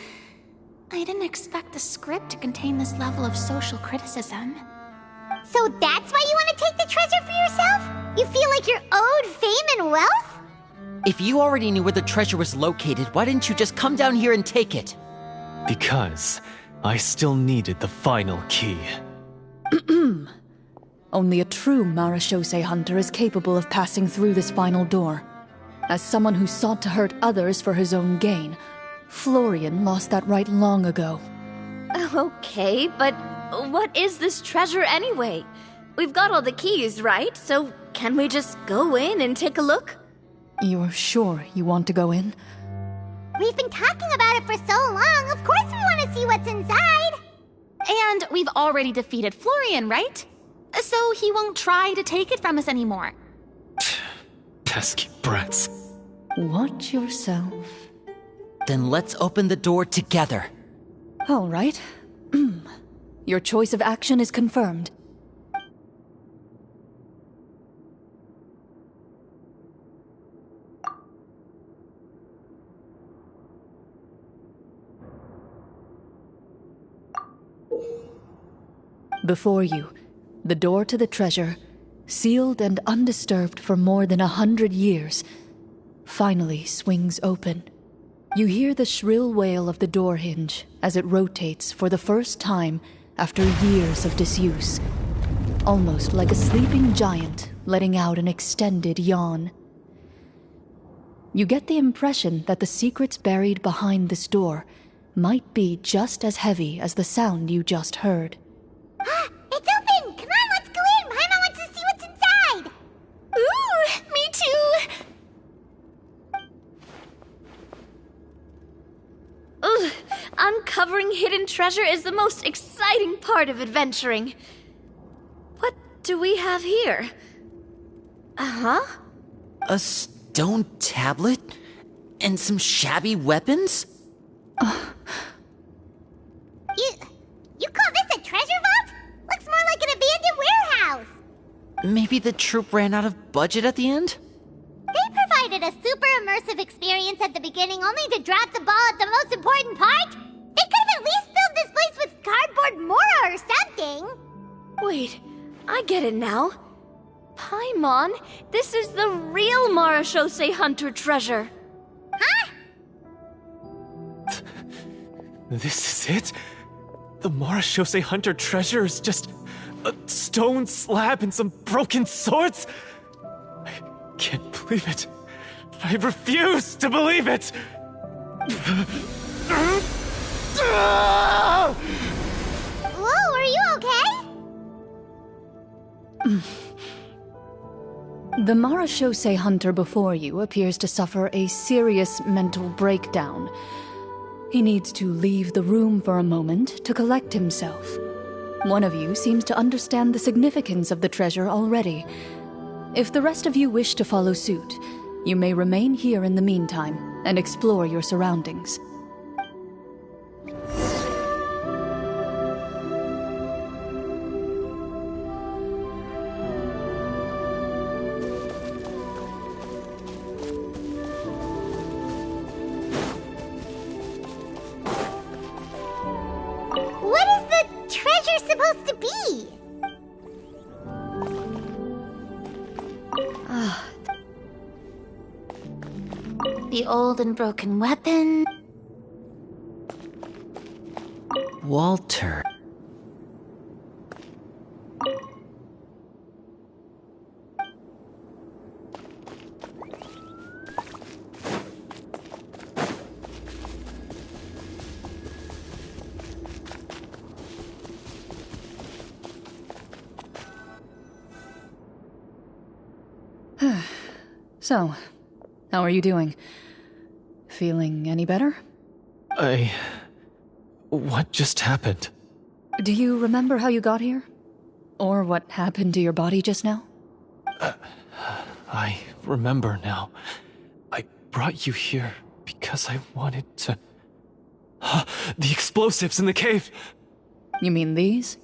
I didn't expect the script to contain this level of social criticism. So that's why you want to take the treasure for yourself? You feel like you're owed fame and wealth? If you already knew where the treasure was located, why didn't you just come down here and take it? Because I still needed the final key. Only a true Marechaussee hunter is capable of passing through this final door. As someone who sought to hurt others for his own gain, Florian lost that right long ago. Okay, but what is this treasure anyway? We've got all the keys, right? So can we just go in and take a look? You're sure you want to go in? We've been talking about it for so long, of course we want to see what's inside! And we've already defeated Florian, right? So he won't try to take it from us anymore. Pesky brats. Watch yourself. Then let's open the door together. All right. Your choice of action is confirmed. Before you, the door to the treasure, sealed and undisturbed for more than 100 years, finally swings open. You hear the shrill wail of the door hinge as it rotates for the first time after years of disuse, almost like a sleeping giant letting out an extended yawn. You get the impression that the secrets buried behind this door might be just as heavy as the sound you just heard. It's open! Come on, let's go in! Paimon wants to see what's inside! Ooh, me too! Ugh, uncovering hidden treasure is the most exciting part of adventuring. What do we have here? Uh-huh. A stone tablet? And some shabby weapons? You call this a treasure vault? Looks more like an abandoned warehouse! Maybe the troop ran out of budget at the end? They provided a super immersive experience at the beginning only to drop the ball at the most important part? They could have at least filled this place with cardboard mora or something! Wait, I get it now. Paimon, this is the real Marechaussee hunter treasure. Huh? This is it? The Marechaussee hunter treasure is just a stone slab and some broken swords? I can't believe it. I refuse to believe it! Whoa, are you okay? The Marechaussee hunter before you appears to suffer a serious mental breakdown. He needs to leave the room for a moment to collect himself. One of you seems to understand the significance of the treasure already. If the rest of you wish to follow suit, you may remain here in the meantime and explore your surroundings. What is the treasure supposed to be? The old and broken weapon. Walter. So, how are you doing? Feeling any better? What just happened? Do you remember how you got here? Or what happened to your body just now? I remember now. I brought you here because I wanted to... The explosives in the cave! You mean these?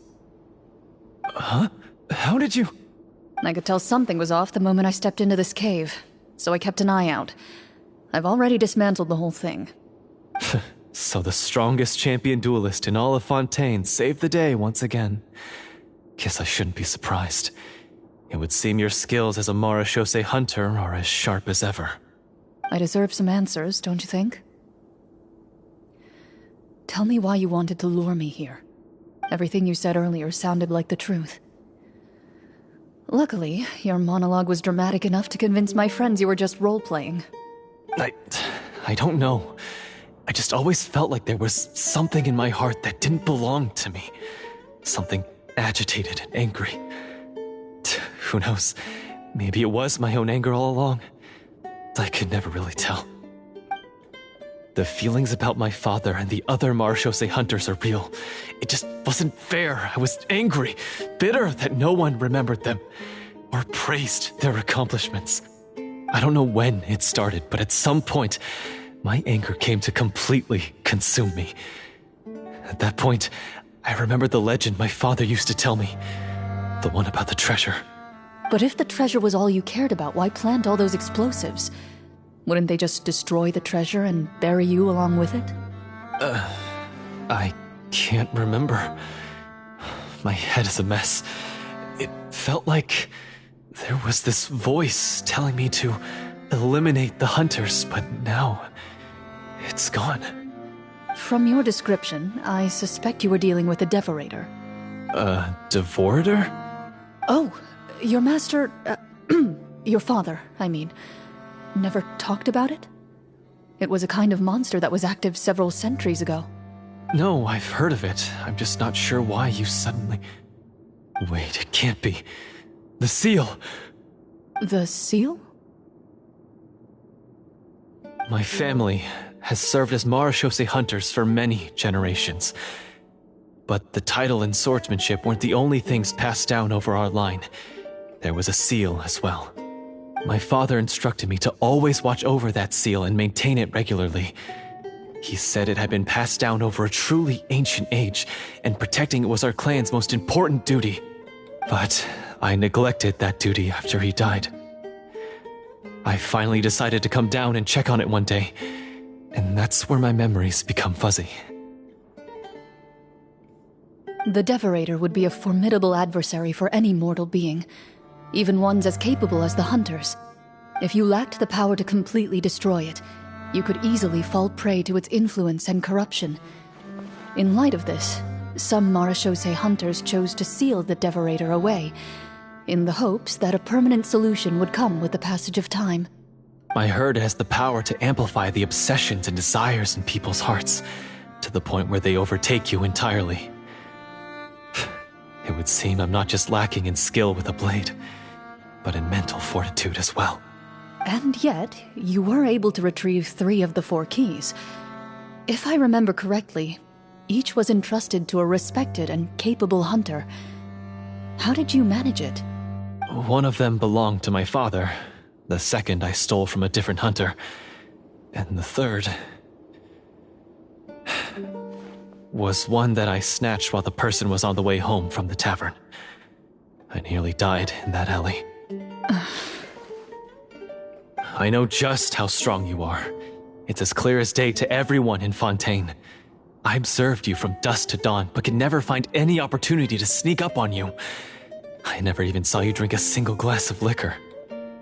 Huh? How did you... I could tell something was off the moment I stepped into this cave, so I kept an eye out. I've already dismantled the whole thing. So the strongest champion duelist in all of Fontaine saved the day once again. Guess I shouldn't be surprised. It would seem your skills as a Marechaussee hunter are as sharp as ever. I deserve some answers, don't you think? Tell me why you wanted to lure me here. Everything you said earlier sounded like the truth. Luckily, your monologue was dramatic enough to convince my friends you were just role-playing. I don't know. I just always felt like there was something in my heart that didn't belong to me. Something agitated and angry. Who knows? Maybe it was my own anger all along. I could never really tell. The feelings about my father and the other Marechaussee hunters are real. It just wasn't fair. I was angry, bitter that no one remembered them or praised their accomplishments. I don't know when it started, but at some point, my anger came to completely consume me. At that point, I remembered the legend my father used to tell me. The one about the treasure. But if the treasure was all you cared about, why plant all those explosives? Wouldn't they just destroy the treasure and bury you along with it? I can't remember. My head is a mess. It felt like there was this voice telling me to eliminate the hunters, but now it's gone. From your description, I suspect you were dealing with a devorator. Devorator? Oh, your master... your father, I mean. Never talked about it? It was a kind of monster that was active several centuries ago. No, I've heard of it. I'm just not sure why you suddenly... Wait, it can't be. The seal! The seal? My family has served as Marechaussee hunters for many generations. But the title and swordsmanship weren't the only things passed down over our line. There was a seal as well. My father instructed me to always watch over that seal and maintain it regularly. He said it had been passed down over a truly ancient age, and protecting it was our clan's most important duty. But I neglected that duty after he died. I finally decided to come down and check on it one day, and that's where my memories become fuzzy. The Devorator would be a formidable adversary for any mortal being, even ones as capable as the Hunters. If you lacked the power to completely destroy it, you could easily fall prey to its influence and corruption. In light of this, some Marechaussee hunters chose to seal the Devorator away, in the hopes that a permanent solution would come with the passage of time. I heard it has the power to amplify the obsessions and desires in people's hearts, to the point where they overtake you entirely. It would seem I'm not just lacking in skill with a blade, but in mental fortitude as well. And yet, you were able to retrieve 3 of the 4 keys. If I remember correctly, each was entrusted to a respected and capable hunter. How did you manage it? One of them belonged to my father. The second I stole from a different hunter. And the third... was one that I snatched while the person was on the way home from the tavern. I nearly died in that alley. I know just how strong you are. It's as clear as day to everyone in Fontaine. I observed you from dusk to dawn, but could never find any opportunity to sneak up on you. I never even saw you drink a single glass of liquor.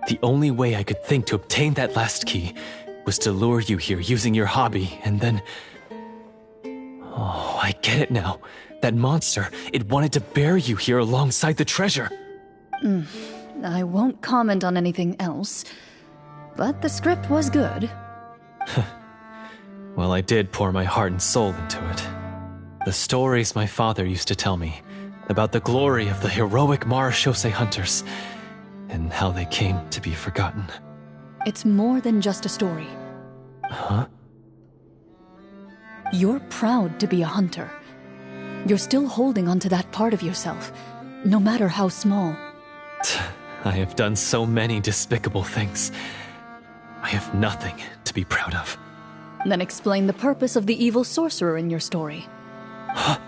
The only way I could think to obtain that last key was to lure you here using your hobby, and then... Oh, I get it now. That monster, it wanted to bury you here alongside the treasure. I won't comment on anything else, but the script was good. Well, I did pour my heart and soul into it. The stories my father used to tell me about the glory of the heroic Marachose hunters and how they came to be forgotten. It's more than just a story. Huh? You're proud to be a hunter. You're still holding onto that part of yourself, no matter how small. I have done so many despicable things. I have nothing to be proud of. Then explain the purpose of the evil sorcerer in your story. Huh?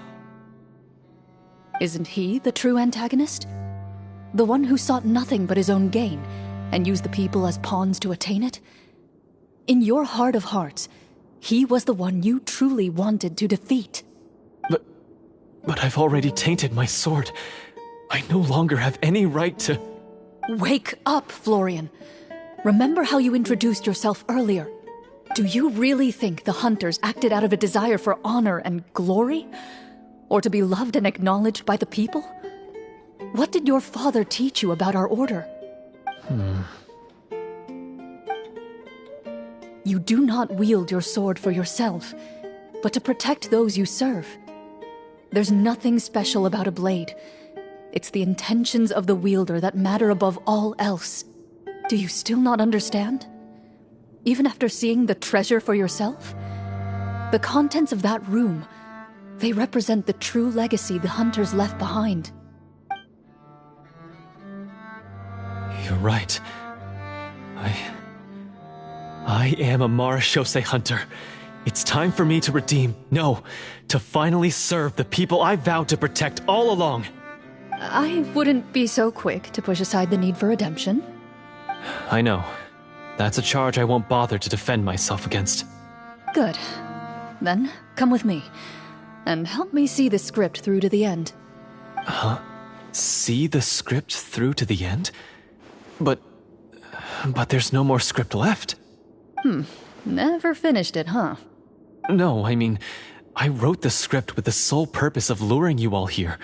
Isn't he the true antagonist? The one who sought nothing but his own gain, and used the people as pawns to attain it? In your heart of hearts, he was the one you truly wanted to defeat. But I've already tainted my sword. I no longer have any right to... Wake up, Florian. Remember how you introduced yourself earlier. Do you really think the hunters acted out of a desire for honor and glory? Or to be loved and acknowledged by the people? What did your father teach you about our order? You do not wield your sword for yourself, but to protect those you serve. There's nothing special about a blade. It's the intentions of the wielder that matter above all else. Do you still not understand? Even after seeing the treasure for yourself? The contents of that room, they represent the true legacy the hunters left behind. You're right. I am a Marachose hunter. It's time for me to redeem, no, to finally serve the people I vowed to protect all along. I wouldn't be so quick to push aside the need for redemption. I know. That's a charge I won't bother to defend myself against. Good. Then, come with me, and help me see the script through to the end. Huh? See the script through to the end? But there's no more script left. Never finished it, huh? No, I mean, I wrote the script with the sole purpose of luring you all here.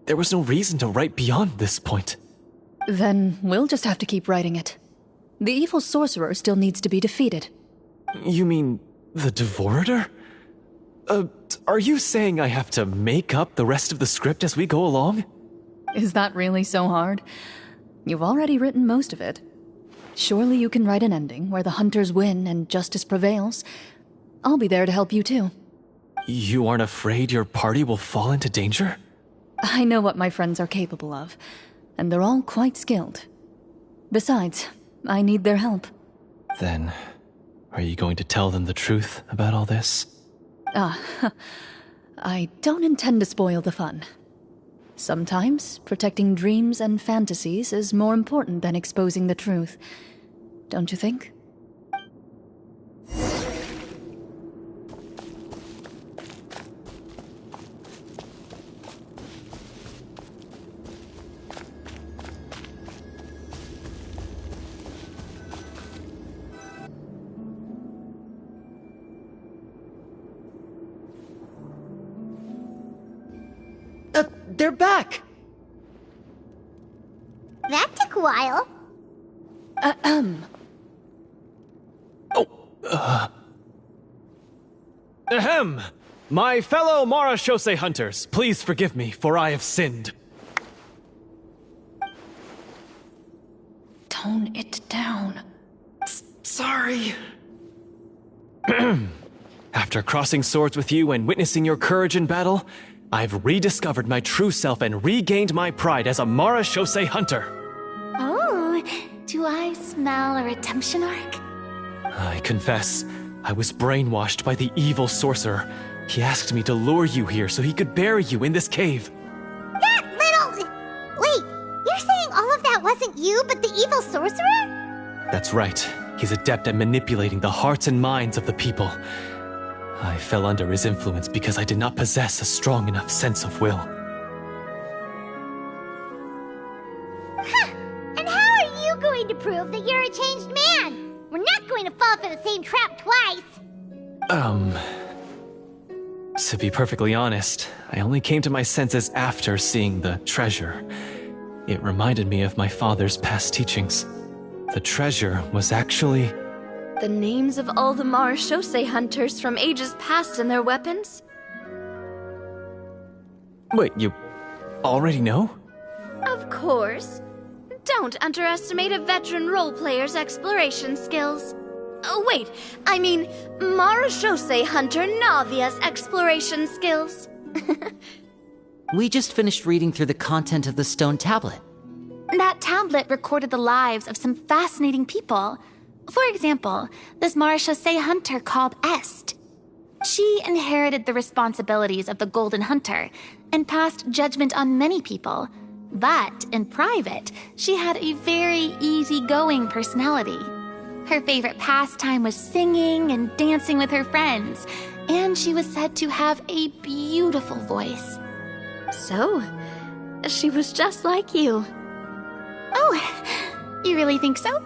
There was no reason to write beyond this point. Then we'll just have to keep writing it. The evil sorcerer still needs to be defeated. You mean the Devorator? Are you saying I have to make up the rest of the script as we go along? Is that really so hard? You've already written most of it. Surely you can write an ending where the hunters win and justice prevails. I'll be there to help you too. You aren't afraid your party will fall into danger? I know what my friends are capable of, and they're all quite skilled. Besides, I need their help. Then, are you going to tell them the truth about all this? I don't intend to spoil the fun. Sometimes, protecting dreams and fantasies is more important than exposing the truth. Don't you think? They're back! That took a while. Ahem! My fellow Marachose hunters, please forgive me, for I have sinned. Tone it down. Sorry. After crossing swords with you and witnessing your courage in battle, I've rediscovered my true self and regained my pride as a Marachose hunter. Oh, do I smell a redemption arc? I confess, I was brainwashed by the evil sorcerer. He asked me to lure you here so he could bury you in this cave. That little... Wait, you're saying all of that wasn't you, but the evil sorcerer? That's right. He's adept at manipulating the hearts and minds of the people. I fell under his influence because I did not possess a strong enough sense of will. Huh. And how are you going to prove that you're a changed man? We're not going to fall for the same trap twice. To be perfectly honest, I only came to my senses after seeing the treasure. It reminded me of my father's past teachings. The treasure was actually... The names of all the Marechaussee hunters from ages past and their weapons? Wait, you already know? Of course. Don't underestimate a veteran role player's exploration skills. Oh, wait, I mean Marechaussee hunter Navia's exploration skills. We just finished reading through the content of the stone tablet. That tablet recorded the lives of some fascinating people. For example, this Marechaussee hunter called Est. She inherited the responsibilities of the Golden Hunter and passed judgment on many people. But in private, she had a very easygoing personality. Her favorite pastime was singing and dancing with her friends, and she was said to have a beautiful voice. So, she was just like you. Oh, you really think so?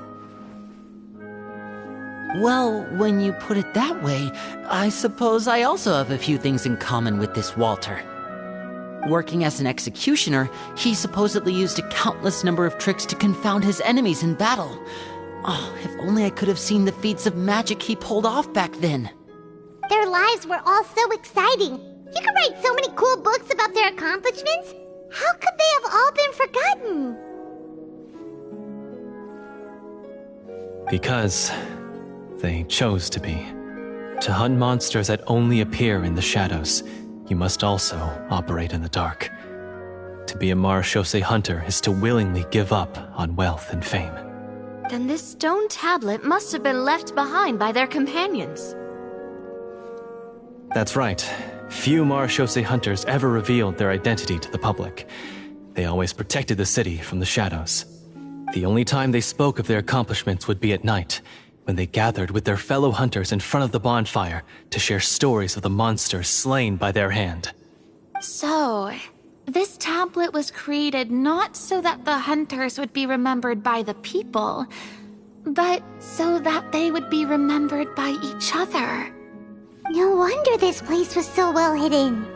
Well, when you put it that way, I suppose I also have a few things in common with this Walter. Working as an executioner, he supposedly used a countless number of tricks to confound his enemies in battle. Oh, if only I could have seen the feats of magic he pulled off back then. Their lives were all so exciting. You could write so many cool books about their accomplishments. How could they have all been forgotten? Because they chose to be. To hunt monsters that only appear in the shadows, you must also operate in the dark. To be a Marechaussee hunter is to willingly give up on wealth and fame. Then this stone tablet must have been left behind by their companions. That's right. Few Marechaussee hunters ever revealed their identity to the public. They always protected the city from the shadows. The only time they spoke of their accomplishments would be at night, when they gathered with their fellow hunters in front of the bonfire to share stories of the monsters slain by their hand. So, this tablet was created not so that the hunters would be remembered by the people, but so that they would be remembered by each other. No wonder this place was so well hidden.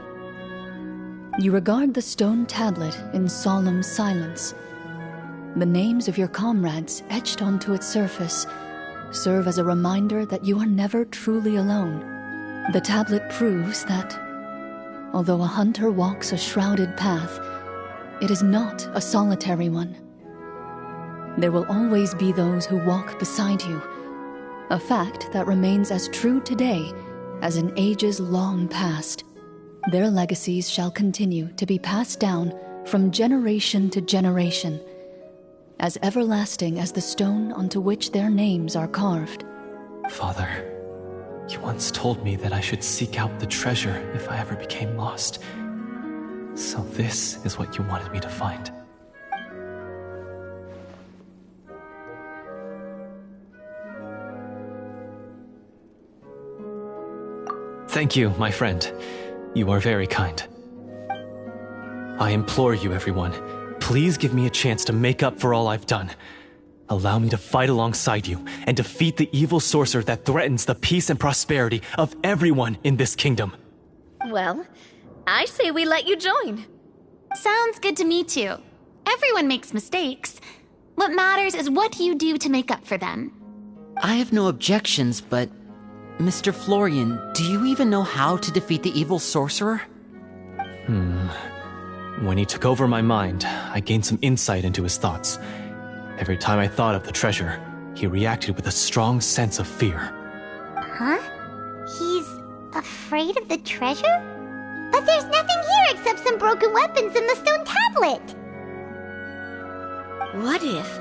You regard the stone tablet in solemn silence. The names of your comrades etched onto its surface serve as a reminder that you are never truly alone. The tablet proves that, although a hunter walks a shrouded path, it is not a solitary one. There will always be those who walk beside you, a fact that remains as true today as in ages long past. Their legacies shall continue to be passed down from generation to generation, as everlasting as the stone onto which their names are carved. Father, you once told me that I should seek out the treasure if I ever became lost. So this is what you wanted me to find. Thank you, my friend. You are very kind. I implore you, everyone, please give me a chance to make up for all I've done. Allow me to fight alongside you and defeat the evil sorcerer that threatens the peace and prosperity of everyone in this kingdom. Well, I say we let you join. Sounds good to me too. Everyone makes mistakes. What matters is what you do to make up for them. I have no objections, but... Mr. Florian, do you even know how to defeat the evil sorcerer? When he took over my mind, I gained some insight into his thoughts. Every time I thought of the treasure, he reacted with a strong sense of fear. Huh? He's afraid of the treasure? But there's nothing here except some broken weapons and the stone tablet! What if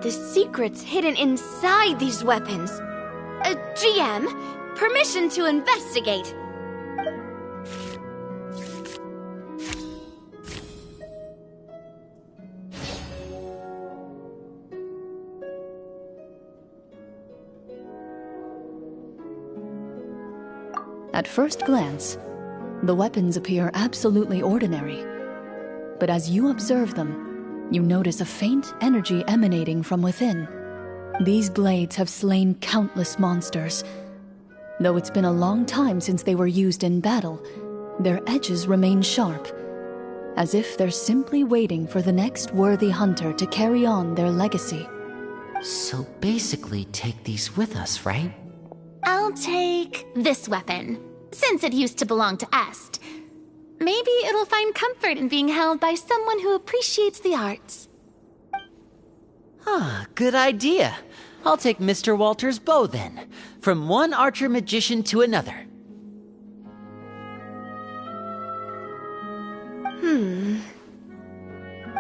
the secret's hidden inside these weapons? GM, permission to investigate. At first glance, the weapons appear absolutely ordinary. But as you observe them, you notice a faint energy emanating from within. These blades have slain countless monsters. Though it's been a long time since they were used in battle, their edges remain sharp, as if they're simply waiting for the next worthy hunter to carry on their legacy. So basically, take these with us, right? I'll take this weapon, since it used to belong to Est. Maybe it'll find comfort in being held by someone who appreciates the arts. Ah, good idea. I'll take Mr. Walter's bow then, from one archer magician to another.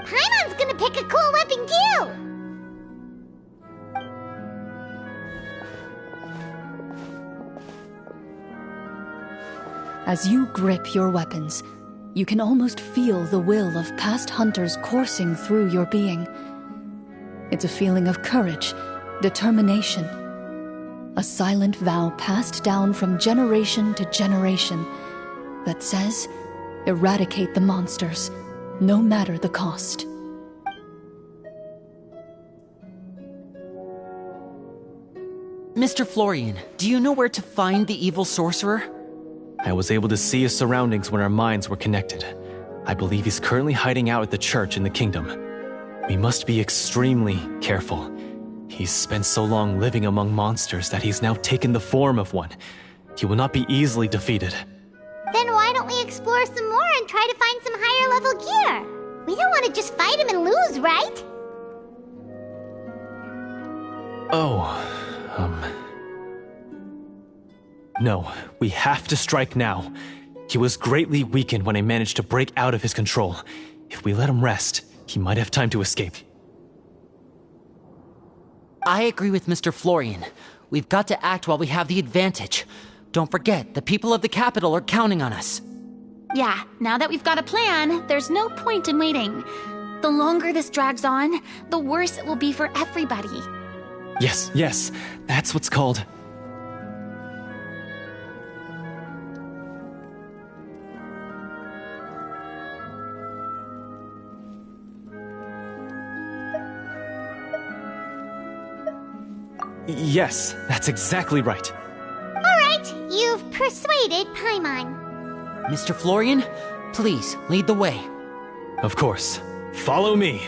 Paimon's gonna pick a cool weapon too! As you grip your weapons, you can almost feel the will of past hunters coursing through your being. It's a feeling of courage, determination, a silent vow passed down from generation to generation that says, eradicate the monsters, no matter the cost. Mr. Florian, do you know where to find the evil sorcerer? I was able to see his surroundings when our minds were connected. I believe he's currently hiding out at the church in the kingdom. We must be extremely careful. He's spent so long living among monsters that he's now taken the form of one. He will not be easily defeated. Then why don't we explore some more and try to find some higher level gear? We don't want to just fight him and lose, right? No, we have to strike now. He was greatly weakened when I managed to break out of his control. If we let him rest, he might have time to escape. I agree with Mr. Florian. We've got to act while we have the advantage. Don't forget, the people of the capital are counting on us. Yeah, now that we've got a plan, there's no point in waiting. The longer this drags on, the worse it will be for everybody. Yes, that's what's called... Yes, that's exactly right. Alright, you've persuaded Paimon. Mr. Florian, please lead the way. Of course. Follow me.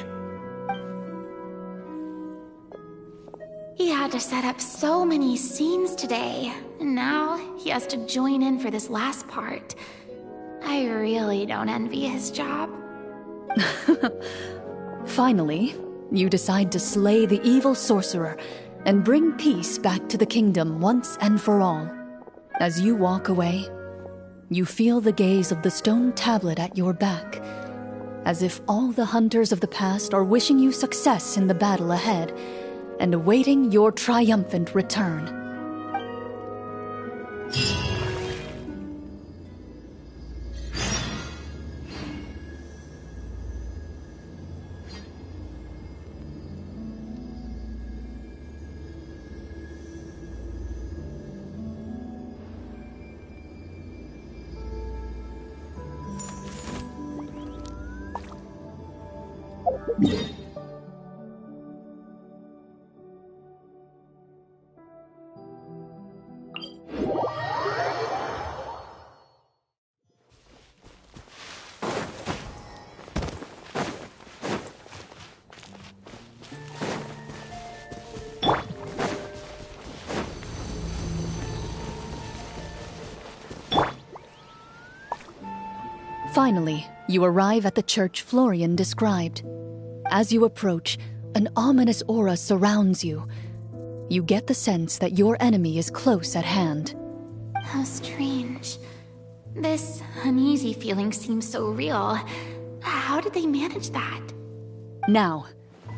He had to set up so many scenes today, and now he has to join in for this last part. I really don't envy his job. Finally, you decide to slay the evil sorcerer and bring peace back to the kingdom once and for all. As you walk away, you feel the gaze of the stone tablet at your back, as if all the hunters of the past are wishing you success in the battle ahead and awaiting your triumphant return. Finally, you arrive at the church Florian described. As you approach, an ominous aura surrounds you. You get the sense that your enemy is close at hand. How strange. This uneasy feeling seems so real. How did they manage that? Now,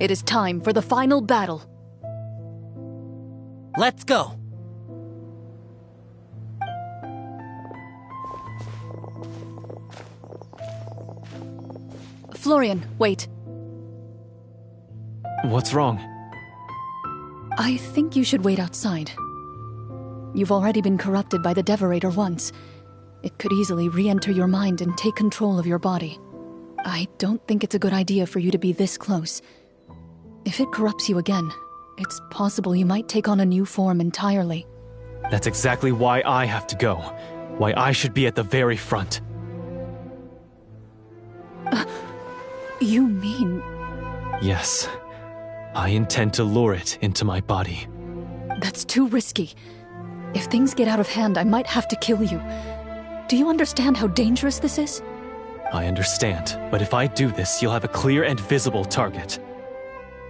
it is time for the final battle. Let's go! Florian, wait. What's wrong? I think you should wait outside. You've already been corrupted by the Devorator once. It could easily re-enter your mind and take control of your body. I don't think it's a good idea for you to be this close. If it corrupts you again, It's possible you might take on a new form entirely. That's exactly why I have to go. Why I should be at the very front. You mean... Yes. I intend to lure it into my body. That's too risky. If things get out of hand, I might have to kill you. Do you understand how dangerous this is? I understand, but if I do this, you'll have a clear and visible target.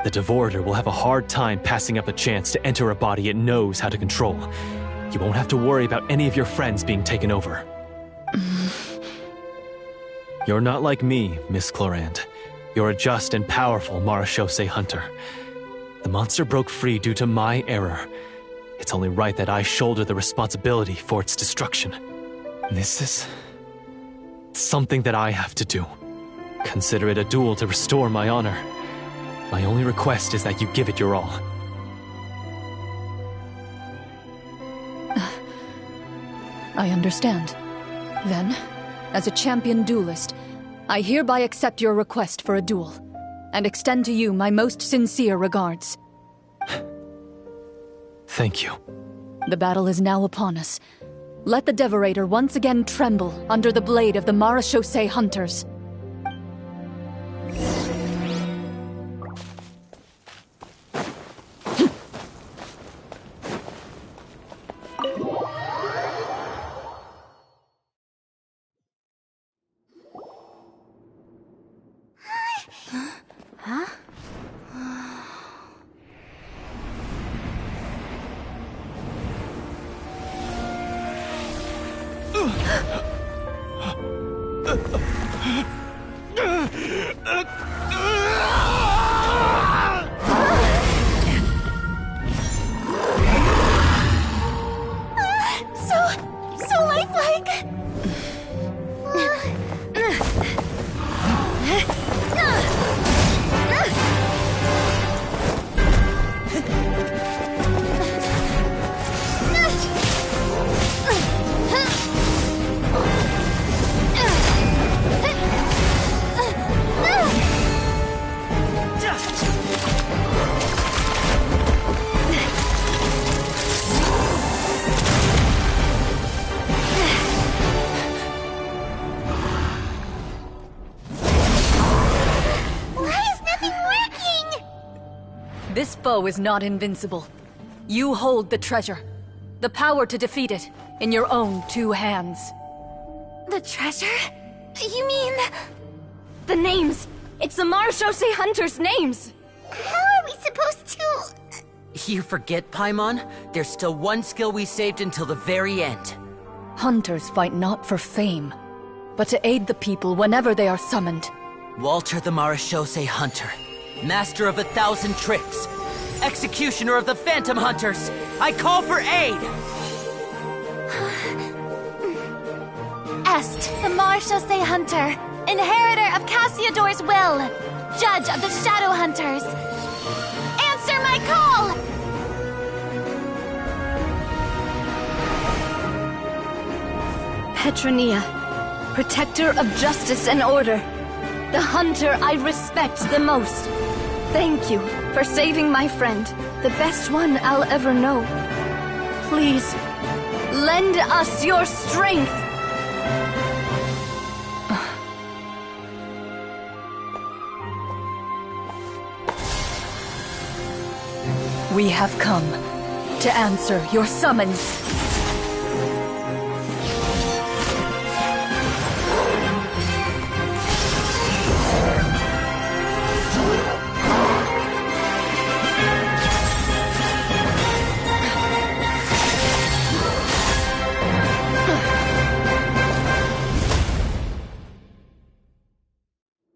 The Devorator will have a hard time passing up a chance to enter a body it knows how to control. You won't have to worry about any of your friends being taken over. You're not like me, Miss Clorinde. You're a just and powerful Marechaussee hunter. The monster broke free due to my error. It's only right that I shoulder the responsibility for its destruction. This is... something that I have to do. Consider it a duel to restore my honor. My only request is that you give it your all. I understand. Then, as a champion duelist, I hereby accept your request for a duel, and extend to you my most sincere regards. Thank you. The battle is now upon us. Let the Devorator once again tremble under the blade of the Marechaussee hunters. So lifelike! This foe is not invincible. You hold the treasure. The power to defeat it in your own 2 hands. The treasure? You mean... The names! It's the Marechaussee hunters' names! How are we supposed to... You forget, Paimon? There's still one skill we saved until the very end. Hunters fight not for fame, but to aid the people whenever they are summoned. Walter the Marechaussee Hunter, master of 1,000 tricks, executioner of the Phantom Hunters, I call for aid! Est, the Marechaussee Hunter, inheritor of Cassiodor's will, judge of the Shadow Hunters. Answer my call! Petronia, protector of justice and order. The hunter I respect the most. Thank you for saving my friend, the best one I'll ever know. Please, lend us your strength! We have come to answer your summons.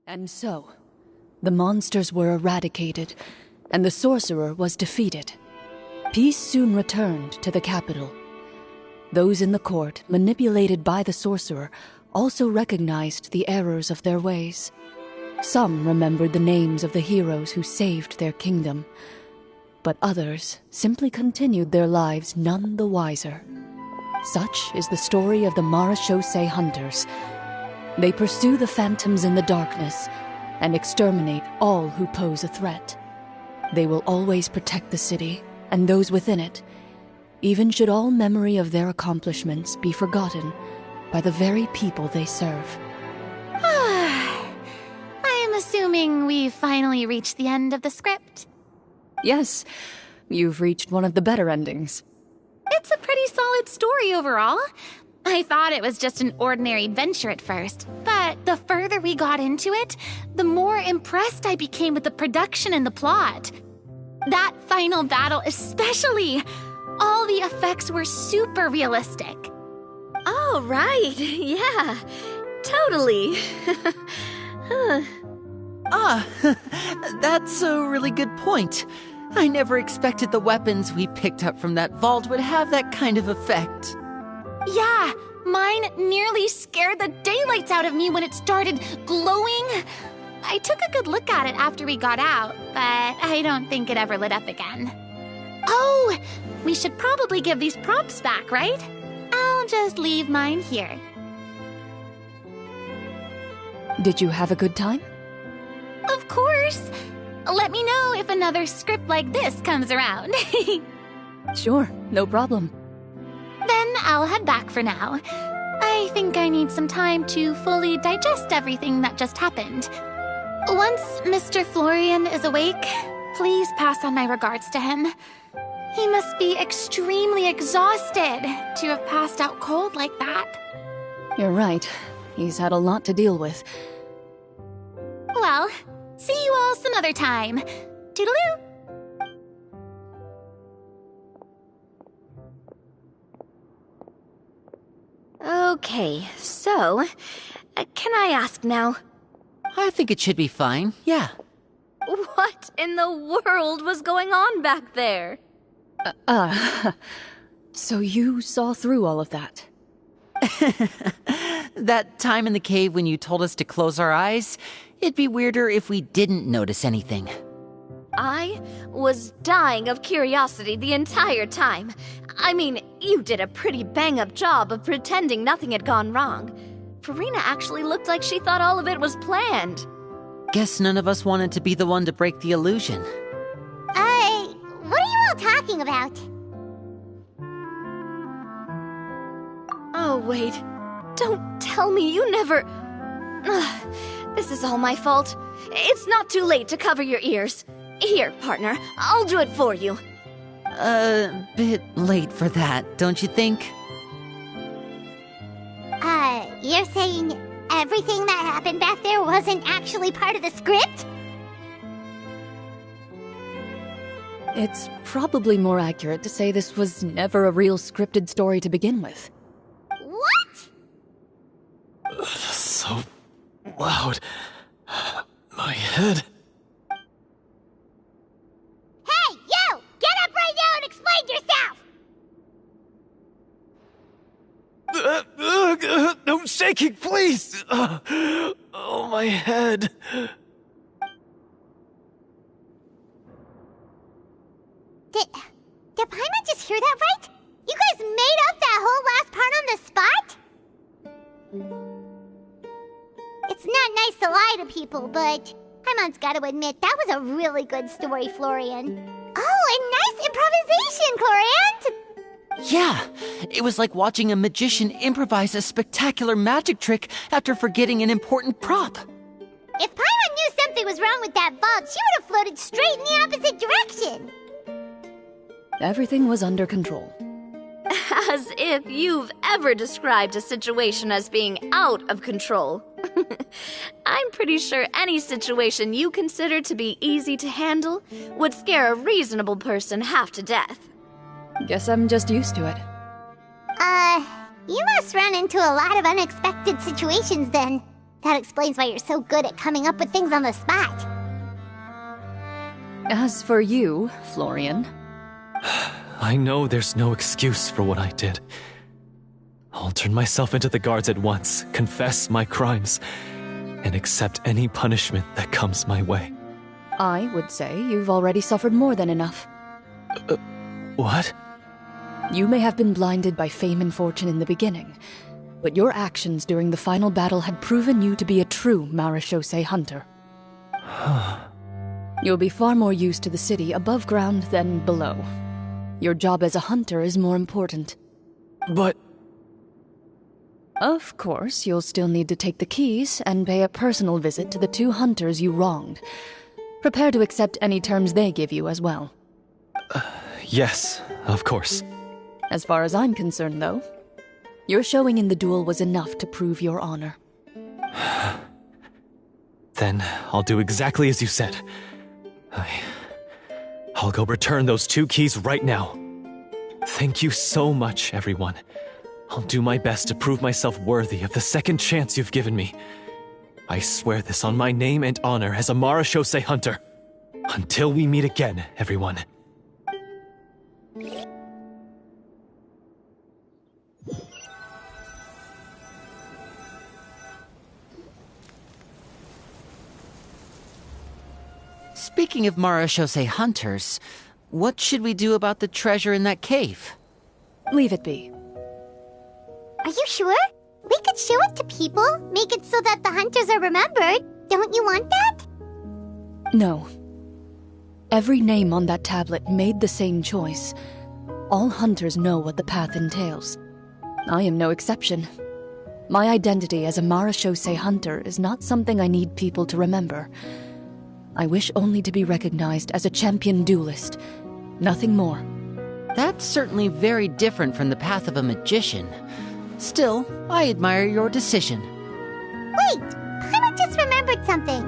And so, the monsters were eradicated, and the sorcerer was defeated. Peace soon returned to the capital. Those in the court, manipulated by the sorcerer, also recognized the errors of their ways. Some remembered the names of the heroes who saved their kingdom, but others simply continued their lives none the wiser. Such is the story of the Marechaussee Hunters. They pursue the phantoms in the darkness and exterminate all who pose a threat. They will always protect the city and those within it, even should all memory of their accomplishments be forgotten by the very people they serve. I am assuming we've finally reached the end of the script. Yes, you've reached one of the better endings. It's a pretty solid story overall. I thought it was just an ordinary adventure at first, but the further we got into it, the more impressed I became with the production and the plot. That final battle especially. All the effects were super realistic. Oh, right. Yeah, totally. That's a really good point. I never expected the weapons we picked up from that vault would have that kind of effect. Yeah, mine nearly scared the daylights out of me when it started glowing. I took a good look at it after we got out, but I don't think it ever lit up again. Oh, we should probably give these props back, right? I'll just leave mine here. Did you have a good time? Of course. Let me know if another script like this comes around. Sure, no problem. Then I'll head back for now. I think I need some time to fully digest everything that just happened. Once Mr. Florian is awake, please pass on my regards to him. He must be extremely exhausted to have passed out cold like that. You're right. He's had a lot to deal with. Well, see you all some other time. Toodaloo! Okay, so, can I ask now? I think it should be fine, yeah. What in the world was going on back there? So you saw through all of that? That time in the cave when you told us to close our eyes, it'd be weirder if we didn't notice anything. I was dying of curiosity the entire time. I mean, you did a pretty bang-up job of pretending nothing had gone wrong. Farina actually looked like she thought all of it was planned. Guess none of us wanted to be the one to break the illusion. What are you all talking about? Oh, wait. Don't tell me you never... Ugh, this is all my fault. It's not too late to cover your ears. Here, partner, I'll do it for you. Bit late for that, don't you think? You're saying everything that happened back there wasn't actually part of the script? It's probably more accurate to say this was never a real scripted story to begin with. What? So loud. My head. Hey, you! Get up right now and explain yourself! No shaking, please! Oh, my head. Did Paimon just hear that right? You guys made up that whole last part on the spot? It's not nice to lie to people, but Paimon's gotta admit, that was a really good story, Florian. Oh, and nice improvisation, Clorinde! Yeah, it was like watching a magician improvise a spectacular magic trick after forgetting an important prop. If Paimon knew something was wrong with that vault, she would have floated straight in the opposite direction! Everything was under control. As if you've ever described a situation as being out of control. I'm pretty sure any situation you consider to be easy to handle would scare a reasonable person half to death. Guess I'm just used to it. You must run into a lot of unexpected situations then. That explains why you're so good at coming up with things on the spot. As for you, Florian... I know there's no excuse for what I did. I'll turn myself into the guards at once, confess my crimes, and accept any punishment that comes my way. I would say you've already suffered more than enough. What? You may have been blinded by fame and fortune in the beginning, but your actions during the final battle had proven you to be a true Marechaussee hunter. You'll be far more used to the city above ground than below. Your job as a hunter is more important. But... Of course, you'll still need to take the keys and pay a personal visit to the 2 hunters you wronged. Prepare to accept any terms they give you as well. Yes, of course. As far as I'm concerned, though, your showing in the duel was enough to prove your honor. Then I'll do exactly as you said. I'll go return those 2 keys right now. Thank you so much, everyone. I'll do my best to prove myself worthy of the second chance you've given me. I swear this on my name and honor as a Marashosei hunter. Until we meet again, everyone. Speaking of Marashosei hunters, what should we do about the treasure in that cave? Leave it be. Are you sure? We could show it to people, make it so that the hunters are remembered. Don't you want that? No. Every name on that tablet made the same choice. All hunters know what the path entails. I am no exception. My identity as a Marashosei hunter is not something I need people to remember. I wish only to be recognized as a champion duelist. Nothing more. That's certainly very different from the path of a magician. Still, I admire your decision. Wait! Paimon just remembered something.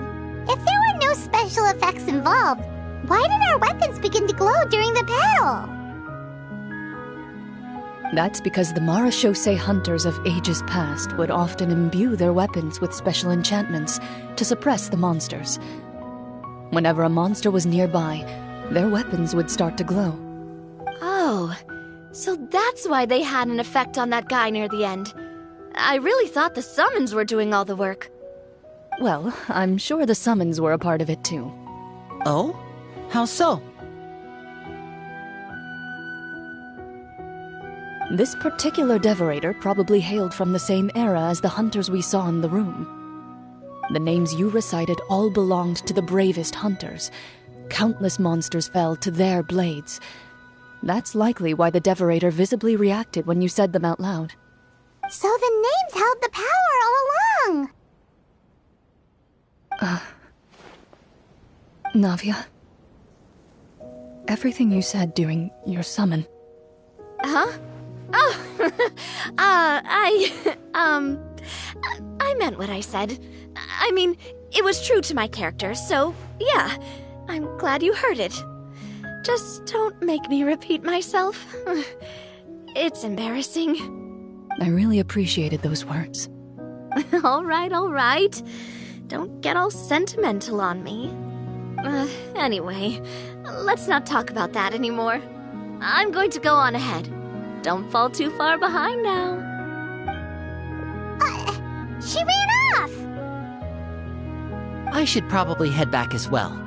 If there were no special effects involved, why did our weapons begin to glow during the battle? That's because the Marashosei hunters of ages past would often imbue their weapons with special enchantments to suppress the monsters. Whenever a monster was nearby, their weapons would start to glow. Oh, so that's why they had an effect on that guy near the end. I really thought the summons were doing all the work. Well, I'm sure the summons were a part of it too. Oh? How so? This particular devorator probably hailed from the same era as the hunters we saw in the room. The names you recited all belonged to the bravest hunters. Countless monsters fell to their blades. That's likely why the devorator visibly reacted when you said them out loud. So the names held the power all along! Navia. Everything you said during your summon. Huh? Oh, I meant what I said. I mean, it was true to my character, so yeah, I'm glad you heard it. Just don't make me repeat myself. It's embarrassing. I really appreciated those words. All right. Don't get all sentimental on me. Anyway, let's not talk about that anymore. I'm going to go on ahead. Don't fall too far behind now. She ran off! I should probably head back as well.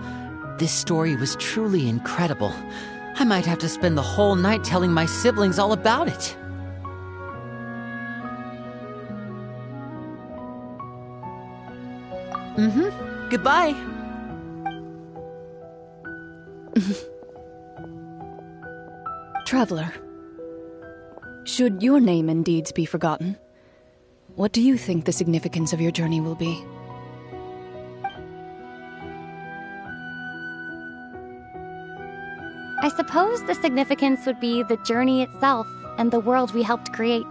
This story was truly incredible. I might have to spend the whole night telling my siblings all about it. Goodbye. Traveler, should your name and deeds be forgotten, what do you think the significance of your journey will be? I suppose the significance would be the journey itself and the world we helped create.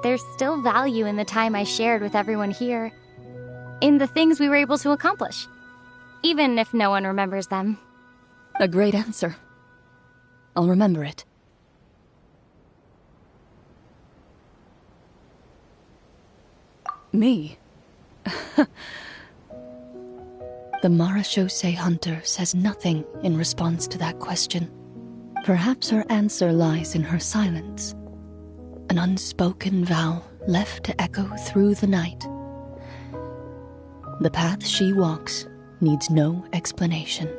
There's still value in the time I shared with everyone here, in the things we were able to accomplish, even if no one remembers them. A great answer. I'll remember it. Me? The Marashosei hunter says nothing in response to that question. Perhaps her answer lies in her silence. An unspoken vow left to echo through the night. The path she walks needs no explanation.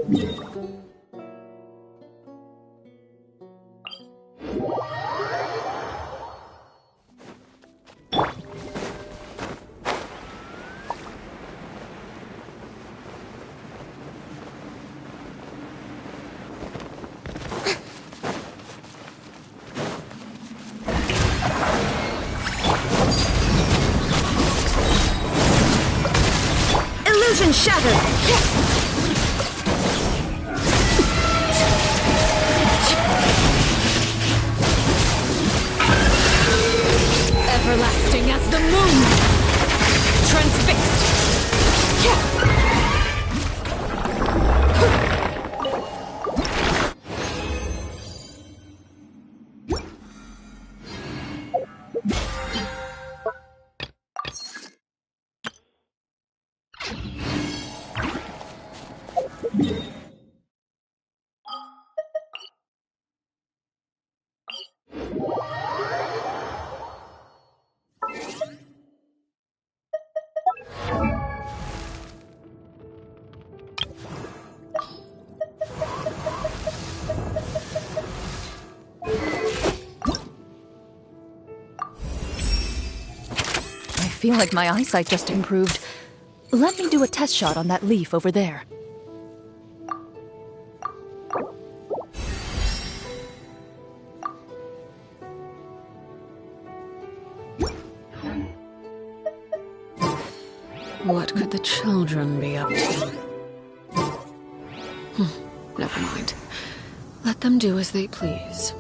Illusion shattered! Everlasting as the moon! Transfixed! I feel like my eyesight just improved. Let me do a test shot on that leaf over there. What could the children be up to? Never mind. Let them do as they please.